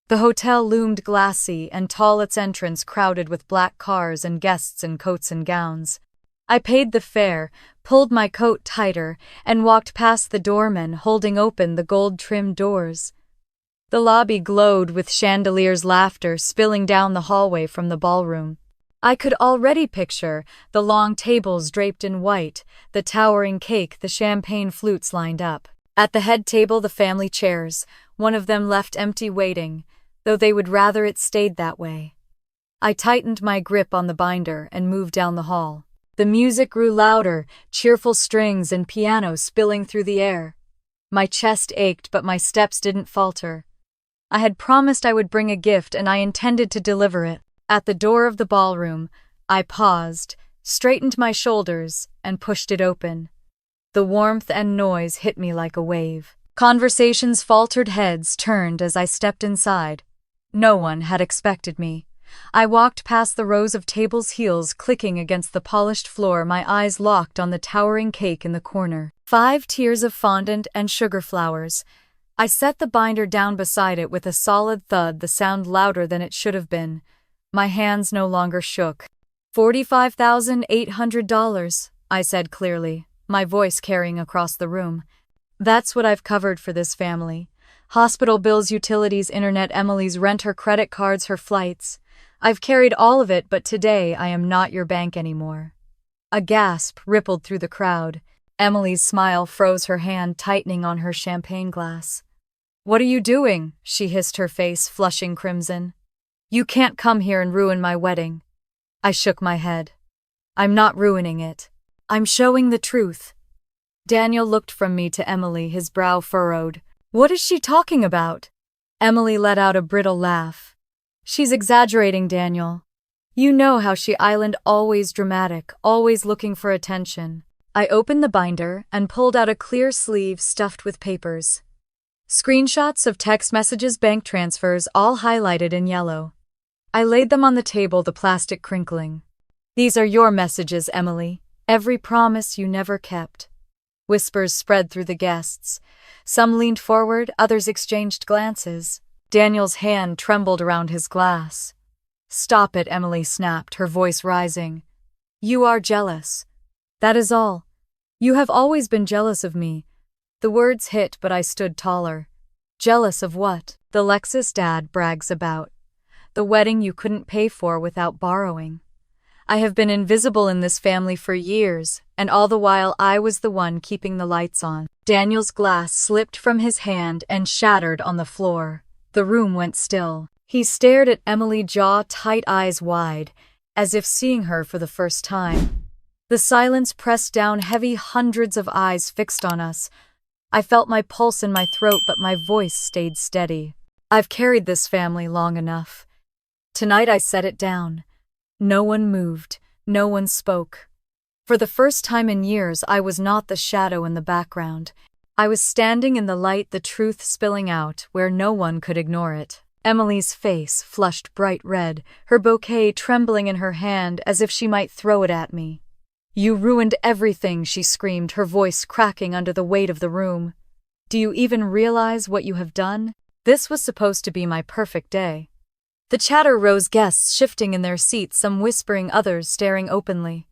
The hotel loomed glassy and tall, its entrance crowded with black cars and guests in coats and gowns. I paid the fare, pulled my coat tighter, and walked past the doorman holding open the gold-trimmed doors. The lobby glowed with chandeliers, laughter spilling down the hallway from the ballroom. I could already picture the long tables draped in white, the towering cake, the champagne flutes lined up. At the head table, the family chairs, one of them left empty, waiting, though they would rather it stayed that way. I tightened my grip on the binder and moved down the hall. The music grew louder, cheerful strings and piano spilling through the air. My chest ached, but my steps didn't falter. I had promised I would bring a gift, and I intended to deliver it. At the door of the ballroom, I paused, straightened my shoulders, and pushed it open. The warmth and noise hit me like a wave. Conversations faltered, heads turned as I stepped inside. No one had expected me. I walked past the rows of tables, heels clicking against the polished floor, my eyes locked on the towering cake in the corner. 5 tiers of fondant and sugar flowers. I set the binder down beside it with a solid thud, the sound louder than it should have been. My hands no longer shook. $45,800, I said clearly, my voice carrying across the room. That's what I've covered for this family. Hospital bills, utilities, internet, Emily's rent, her credit cards, her flights. I've carried all of it, but today I am not your bank anymore. A gasp rippled through the crowd. Emily's smile froze, her hand tightening on her champagne glass. What are you doing? She hissed, her face flushing crimson. You can't come here and ruin my wedding. I shook my head. I'm not ruining it. I'm showing the truth. Daniel looked from me to Emily, his brow furrowed. What is she talking about? Emily let out a brittle laugh. She's exaggerating, Daniel. You know how she island, always dramatic, always looking for attention. I opened the binder and pulled out a clear sleeve stuffed with papers. Screenshots of text messages, bank transfers, all highlighted in yellow. I laid them on the table, the plastic crinkling. These are your messages, Emily. Every promise you never kept. Whispers spread through the guests. Some leaned forward, others exchanged glances. Daniel's hand trembled around his glass. Stop it, Emily snapped, her voice rising. You are jealous. That is all. You have always been jealous of me. The words hit, but I stood taller. Jealous of what? The Lexus Dad brags about. The wedding you couldn't pay for without borrowing. I have been invisible in this family for years, and all the while I was the one keeping the lights on. Daniel's glass slipped from his hand and shattered on the floor. The room went still. He stared at Emily, jaw tight, eyes wide, as if seeing her for the first time. The silence pressed down heavy, hundreds of eyes fixed on us. I felt my pulse in my throat, but my voice stayed steady. I've carried this family long enough. Tonight I set it down. No one moved. No one spoke. For the first time in years, I was not the shadow in the background. I was standing in the light, the truth spilling out, where no one could ignore it. Emily's face flushed bright red, her bouquet trembling in her hand as if she might throw it at me. "You ruined everything," she screamed, her voice cracking under the weight of the room. "Do you even realize what you have done? This was supposed to be my perfect day." The chatter rose, guests shifting in their seats, some whispering, others staring openly.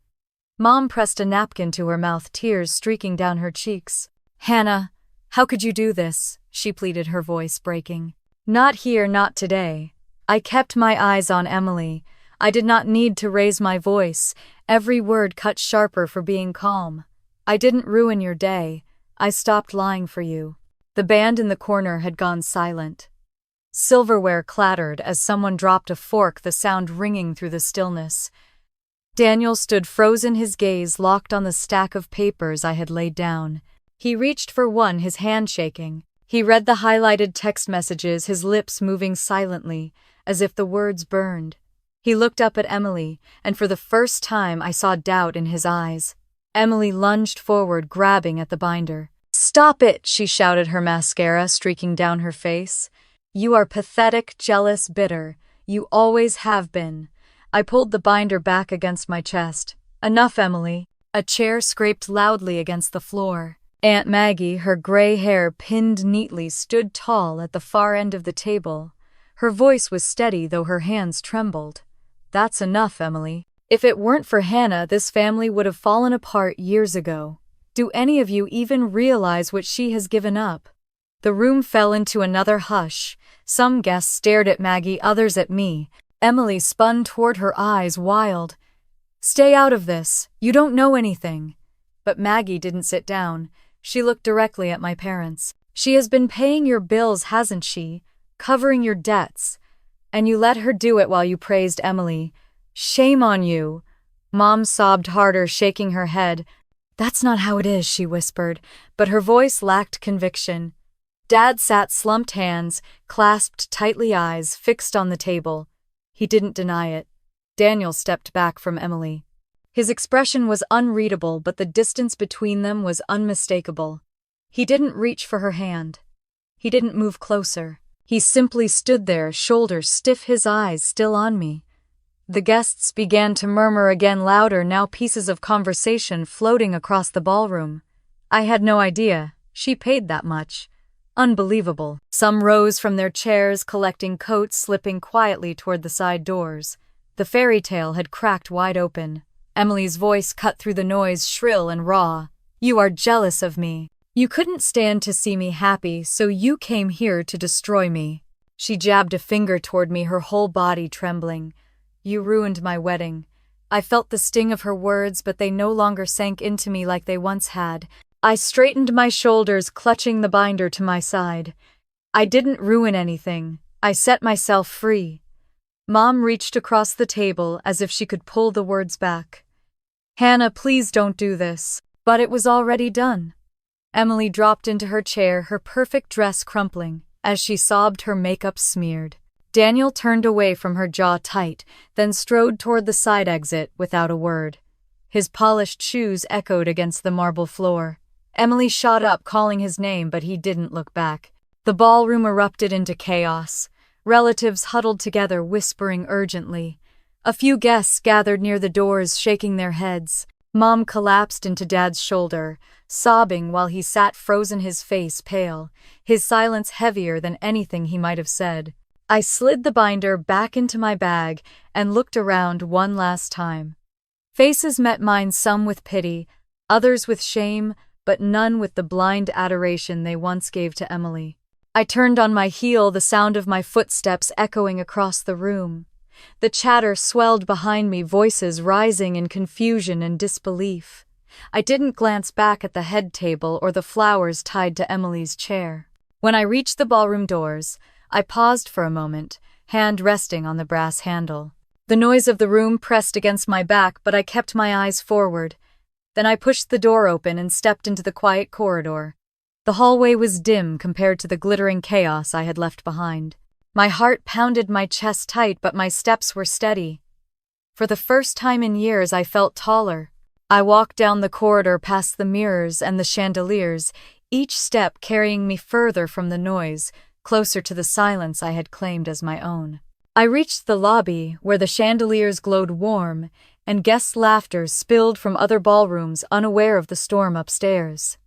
Mom pressed a napkin to her mouth, tears streaking down her cheeks. "Hannah, how could you do this?" she pleaded, her voice breaking. "Not here, not today." I kept my eyes on Emily. I did not need to raise my voice, every word cut sharper for being calm. "I didn't ruin your day. I stopped lying for you." The band in the corner had gone silent. Silverware clattered as someone dropped a fork, the sound ringing through the stillness. Daniel stood frozen, his gaze locked on the stack of papers I had laid down. He reached for one, his hand shaking. He read the highlighted text messages, his lips moving silently, as if the words burned. He looked up at Emily, and for the first time I saw doubt in his eyes. Emily lunged forward, grabbing at the binder. "Stop it!" she shouted, her mascara streaking down her face. "You are pathetic, jealous, bitter. You always have been." I pulled the binder back against my chest. "Enough, Emily." A chair scraped loudly against the floor. Aunt Maggie, her gray hair pinned neatly, stood tall at the far end of the table. Her voice was steady, though her hands trembled. "That's enough, Emily. If it weren't for Hannah, this family would have fallen apart years ago. Do any of you even realize what she has given up?" The room fell into another hush. Some guests stared at Maggie, others at me. Emily spun toward her, eyes wild. "Stay out of this. You don't know anything." But Maggie didn't sit down. She looked directly at my parents. "She has been paying your bills, hasn't she? Covering your debts. And you let her do it while you praised Emily. Shame on you." Mom sobbed harder, shaking her head. "That's not how it is," she whispered, but her voice lacked conviction. Dad sat slumped, hands clasped tightly, eyes fixed on the table. He didn't deny it. Daniel stepped back from Emily. His expression was unreadable, but the distance between them was unmistakable. He didn't reach for her hand. He didn't move closer. He simply stood there, shoulders stiff, his eyes still on me. The guests began to murmur again, louder now, pieces of conversation floating across the ballroom. "I had no idea. She paid that much. Unbelievable." Some rose from their chairs, collecting coats, slipping quietly toward the side doors. The fairy tale had cracked wide open. Emily's voice cut through the noise, shrill and raw. "You are jealous of me. You couldn't stand to see me happy, so you came here to destroy me." She jabbed a finger toward me, her whole body trembling. "You ruined my wedding." I felt the sting of her words, but they no longer sank into me like they once had. I straightened my shoulders, clutching the binder to my side. "I didn't ruin anything. I set myself free." Mom reached across the table as if she could pull the words back. "Hannah, please don't do this." But it was already done. Emily dropped into her chair, her perfect dress crumpling, as she sobbed, her makeup smeared. Daniel turned away from her, jaw tight, then strode toward the side exit without a word. His polished shoes echoed against the marble floor. Emily shot up, calling his name, but he didn't look back. The ballroom erupted into chaos. Relatives huddled together, whispering urgently. A few guests gathered near the doors, shaking their heads. Mom collapsed into Dad's shoulder, sobbing while he sat frozen, his face pale, his silence heavier than anything he might have said. I slid the binder back into my bag and looked around one last time. Faces met mine, some with pity, others with shame, but none with the blind adoration they once gave to Emily. I turned on my heel, the sound of my footsteps echoing across the room. The chatter swelled behind me, voices rising in confusion and disbelief. I didn't glance back at the head table or the flowers tied to Emily's chair. When I reached the ballroom doors, I paused for a moment, hand resting on the brass handle. The noise of the room pressed against my back, but I kept my eyes forward. Then I pushed the door open and stepped into the quiet corridor. The hallway was dim compared to the glittering chaos I had left behind. My heart pounded my chest tight, but my steps were steady. For the first time in years, I felt taller. I walked down the corridor past the mirrors and the chandeliers, each step carrying me further from the noise, closer to the silence I had claimed as my own. I reached the lobby, where the chandeliers glowed warm, and guests' laughter spilled from other ballrooms, unaware of the storm upstairs.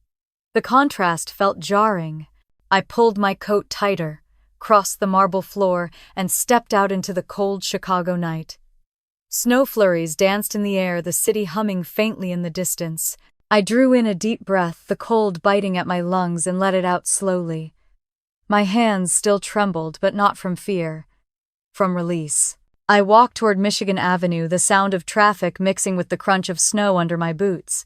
The contrast felt jarring. I pulled my coat tighter, crossed the marble floor, and stepped out into the cold Chicago night. Snow flurries danced in the air, the city humming faintly in the distance. I drew in a deep breath, the cold biting at my lungs, and let it out slowly. My hands still trembled, but not from fear, from release. I walked toward Michigan Avenue, the sound of traffic mixing with the crunch of snow under my boots.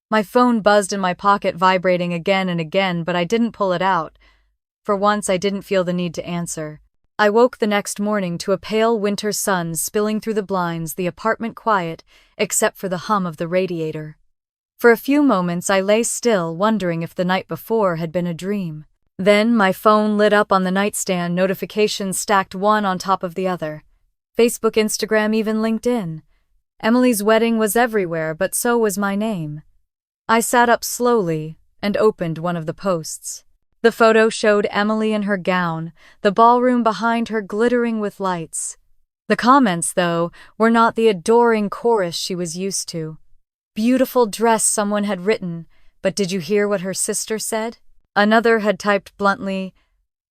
My phone buzzed in my pocket, vibrating again and again, but I didn't pull it out. For once, I didn't feel the need to answer. I woke the next morning to a pale winter sun spilling through the blinds, the apartment quiet, except for the hum of the radiator. For a few moments, I lay still, wondering if the night before had been a dream. Then my phone lit up on the nightstand, notifications stacked one on top of the other. Facebook, Instagram, even LinkedIn. Emily's wedding was everywhere, but so was my name. I sat up slowly and opened one of the posts. The photo showed Emily in her gown, the ballroom behind her glittering with lights. The comments, though, were not the adoring chorus she was used to. Beautiful dress, someone had written, but did you hear what her sister said? Another had typed bluntly,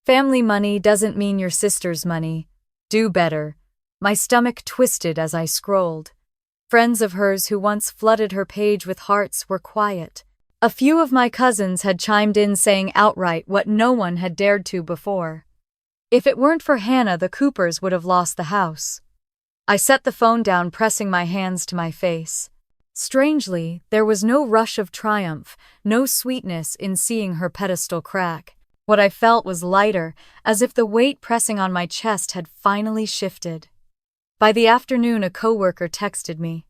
family money doesn't mean your sister's money. Do better. My stomach twisted as I scrolled. Friends of hers who once flooded her page with hearts were quiet. A few of my cousins had chimed in, saying outright what no one had dared to before. If it weren't for Hannah, the Coopers would have lost the house. I set the phone down, pressing my hands to my face. Strangely, there was no rush of triumph, no sweetness in seeing her pedestal crack. What I felt was lighter, as if the weight pressing on my chest had finally shifted. By the afternoon, a coworker texted me.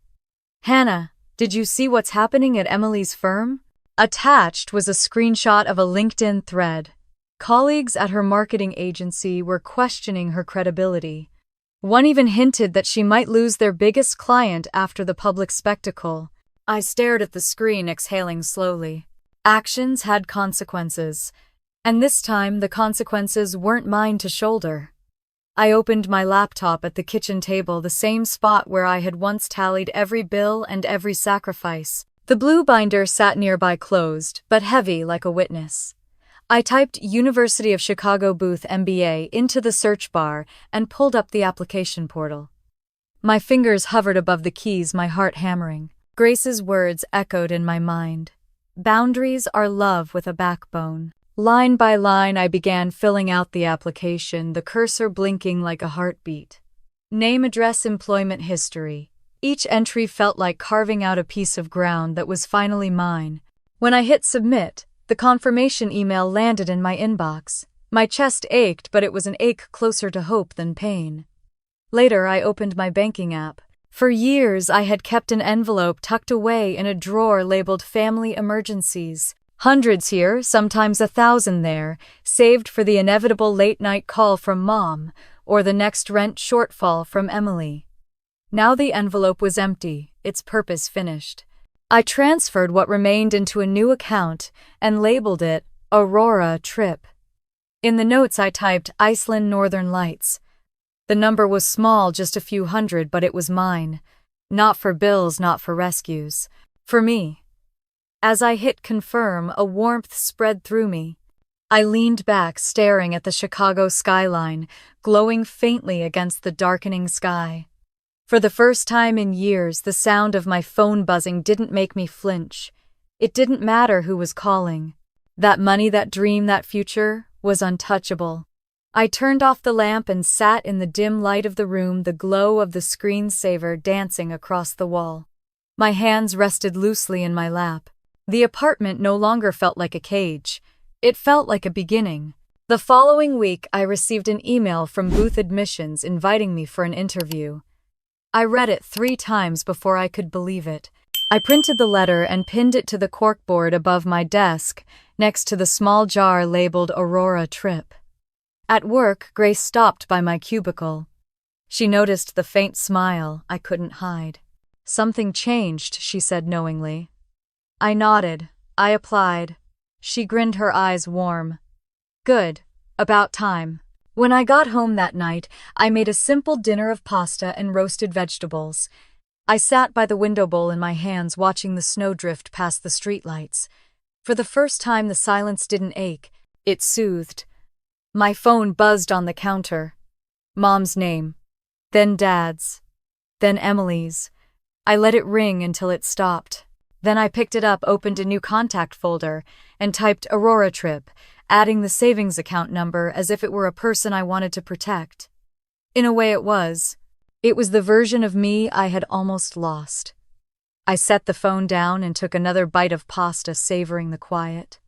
"Hannah, did you see what's happening at Emily's firm?" Attached was a screenshot of a LinkedIn thread. Colleagues at her marketing agency were questioning her credibility. One even hinted that she might lose their biggest client after the public spectacle. I stared at the screen, exhaling slowly. Actions had consequences, and this time the consequences weren't mine to shoulder. I opened my laptop at the kitchen table, the same spot where I had once tallied every bill and every sacrifice. The blue binder sat nearby, closed, but heavy like a witness. I typed University of Chicago Booth MBA into the search bar and pulled up the application portal. My fingers hovered above the keys, my heart hammering. Grace's words echoed in my mind. Boundaries are love with a backbone. Line by line, I began filling out the application, the cursor blinking like a heartbeat. Name, address, employment history. Each entry felt like carving out a piece of ground that was finally mine. When I hit submit, the confirmation email landed in my inbox. My chest ached, but it was an ache closer to hope than pain. Later, I opened my banking app. For years, I had kept an envelope tucked away in a drawer labeled Family Emergencies. Hundreds here, sometimes 1,000 there, saved for the inevitable late-night call from Mom or the next rent shortfall from Emily. Now the envelope was empty, its purpose finished. I transferred what remained into a new account and labeled it Aurora Trip. In the notes, I typed Iceland Northern Lights. The number was small, just a few hundred, but it was mine. Not for bills, not for rescues. For me. As I hit confirm, a warmth spread through me. I leaned back, staring at the Chicago skyline, glowing faintly against the darkening sky. For the first time in years, the sound of my phone buzzing didn't make me flinch. It didn't matter who was calling. That money, that dream, that future was untouchable. I turned off the lamp and sat in the dim light of the room, the glow of the screensaver dancing across the wall. My hands rested loosely in my lap. The apartment no longer felt like a cage. It felt like a beginning. The following week, I received an email from Booth Admissions inviting me for an interview. I read it 3 times before I could believe it. I printed the letter and pinned it to the corkboard above my desk, next to the small jar labeled Aurora Trip. At work, Grace stopped by my cubicle. She noticed the faint smile I couldn't hide. "Something changed," she said knowingly. I nodded. I applied. She grinned, her eyes warm. "Good. About time." When I got home that night, I made a simple dinner of pasta and roasted vegetables. I sat by the window bowl in my hands, watching the snow drift past the streetlights. For the first time, the silence didn't ache. It soothed. My phone buzzed on the counter. Mom's name. Then Dad's. Then Emily's. I let it ring until it stopped. Then I picked it up, opened a new contact folder, and typed Aurora Trip, adding the savings account number as if it were a person I wanted to protect. In a way it was. It was the version of me I had almost lost. I set the phone down and took another bite of pasta, savoring the quiet.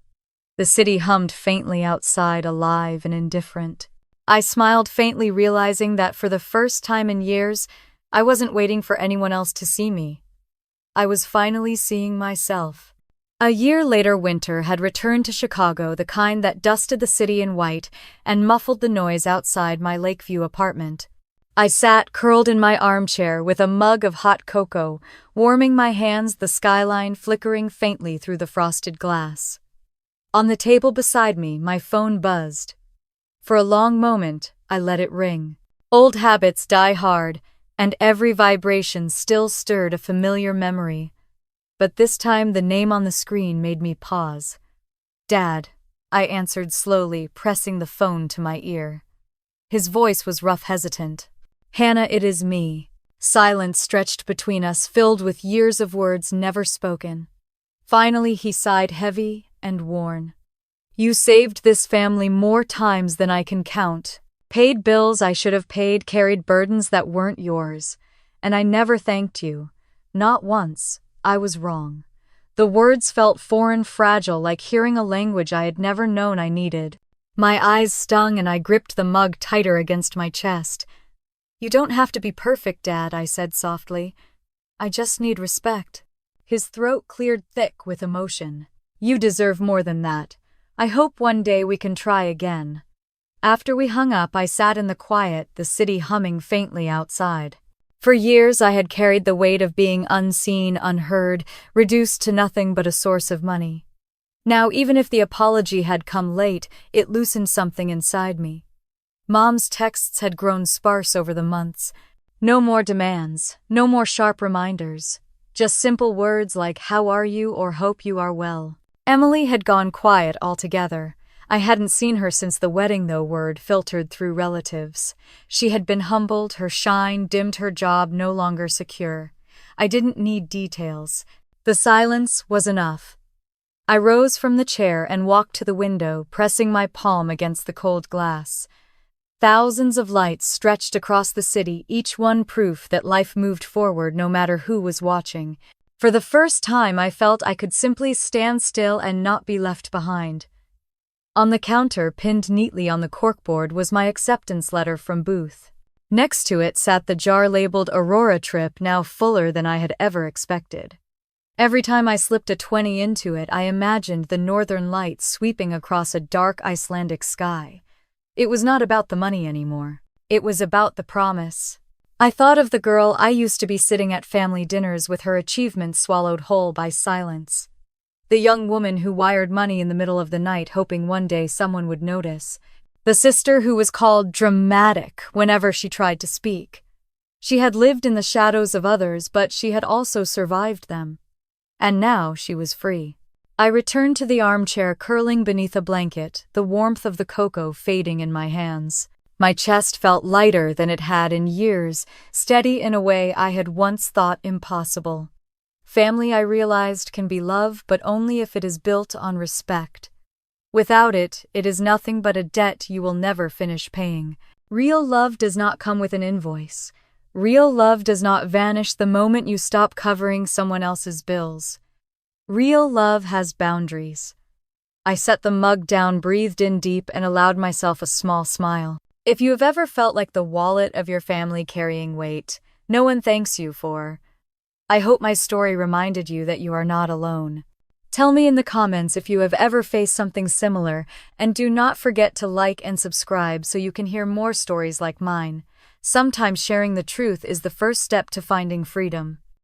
The city hummed faintly outside, alive and indifferent. I smiled faintly, realizing that for the first time in years, I wasn't waiting for anyone else to see me. I was finally seeing myself. A year later, winter had returned to Chicago, the kind that dusted the city in white and muffled the noise outside my Lakeview apartment. I sat curled in my armchair with a mug of hot cocoa, warming my hands, the skyline flickering faintly through the frosted glass. On the table beside me, my phone buzzed. For a long moment, I let it ring. Old habits die hard, and every vibration still stirred a familiar memory. But this time, the name on the screen made me pause. "Dad," I answered slowly, pressing the phone to my ear. His voice was rough, hesitant. "Hannah, it is me." Silence stretched between us, filled with years of words never spoken. Finally, he sighed, heavy and worn. "You saved this family more times than I can count. Paid bills I should have paid, carried burdens that weren't yours. And I never thanked you. Not once. I was wrong." The words felt foreign, fragile, like hearing a language I had never known I needed. My eyes stung and I gripped the mug tighter against my chest. "You don't have to be perfect, Dad," I said softly. "I just need respect." His throat cleared thick with emotion. "You deserve more than that. I hope one day we can try again." After we hung up, I sat in the quiet, the city humming faintly outside. For years, I had carried the weight of being unseen, unheard, reduced to nothing but a source of money. Now, even if the apology had come late, it loosened something inside me. Mom's texts had grown sparse over the months. No more demands, no more sharp reminders. Just simple words like "How are you?" or "Hope you are well." Emily had gone quiet altogether. I hadn't seen her since the wedding, though word filtered through relatives. She had been humbled, her shine dimmed, her job no longer secure. I didn't need details. The silence was enough. I rose from the chair and walked to the window, pressing my palm against the cold glass. Thousands of lights stretched across the city, each one proof that life moved forward no matter who was watching. For the first time, I felt I could simply stand still and not be left behind. On the counter, pinned neatly on the corkboard, was my acceptance letter from Booth. Next to it sat the jar labeled Aurora Trip, now fuller than I had ever expected. Every time I slipped a 20 into it, I imagined the northern lights sweeping across a dark Icelandic sky. It was not about the money anymore. It was about the promise. I thought of the girl I used to be sitting at family dinners with, her achievements swallowed whole by silence. The young woman who wired money in the middle of the night, hoping one day someone would notice. The sister who was called dramatic whenever she tried to speak. She had lived in the shadows of others, but she had also survived them. And now she was free. I returned to the armchair, curling beneath a blanket, the warmth of the cocoa fading in my hands. My chest felt lighter than it had in years, steady in a way I had once thought impossible. Family, I realized, can be love, but only if it is built on respect. Without it, it is nothing but a debt you will never finish paying. Real love does not come with an invoice. Real love does not vanish the moment you stop covering someone else's bills. Real love has boundaries. I set the mug down, breathed in deep, and allowed myself a small smile. If you have ever felt like the wallet of your family carrying weight no one thanks you for, I hope my story reminded you that you are not alone. Tell me in the comments if you have ever faced something similar, and do not forget to like and subscribe so you can hear more stories like mine. Sometimes sharing the truth is the first step to finding freedom.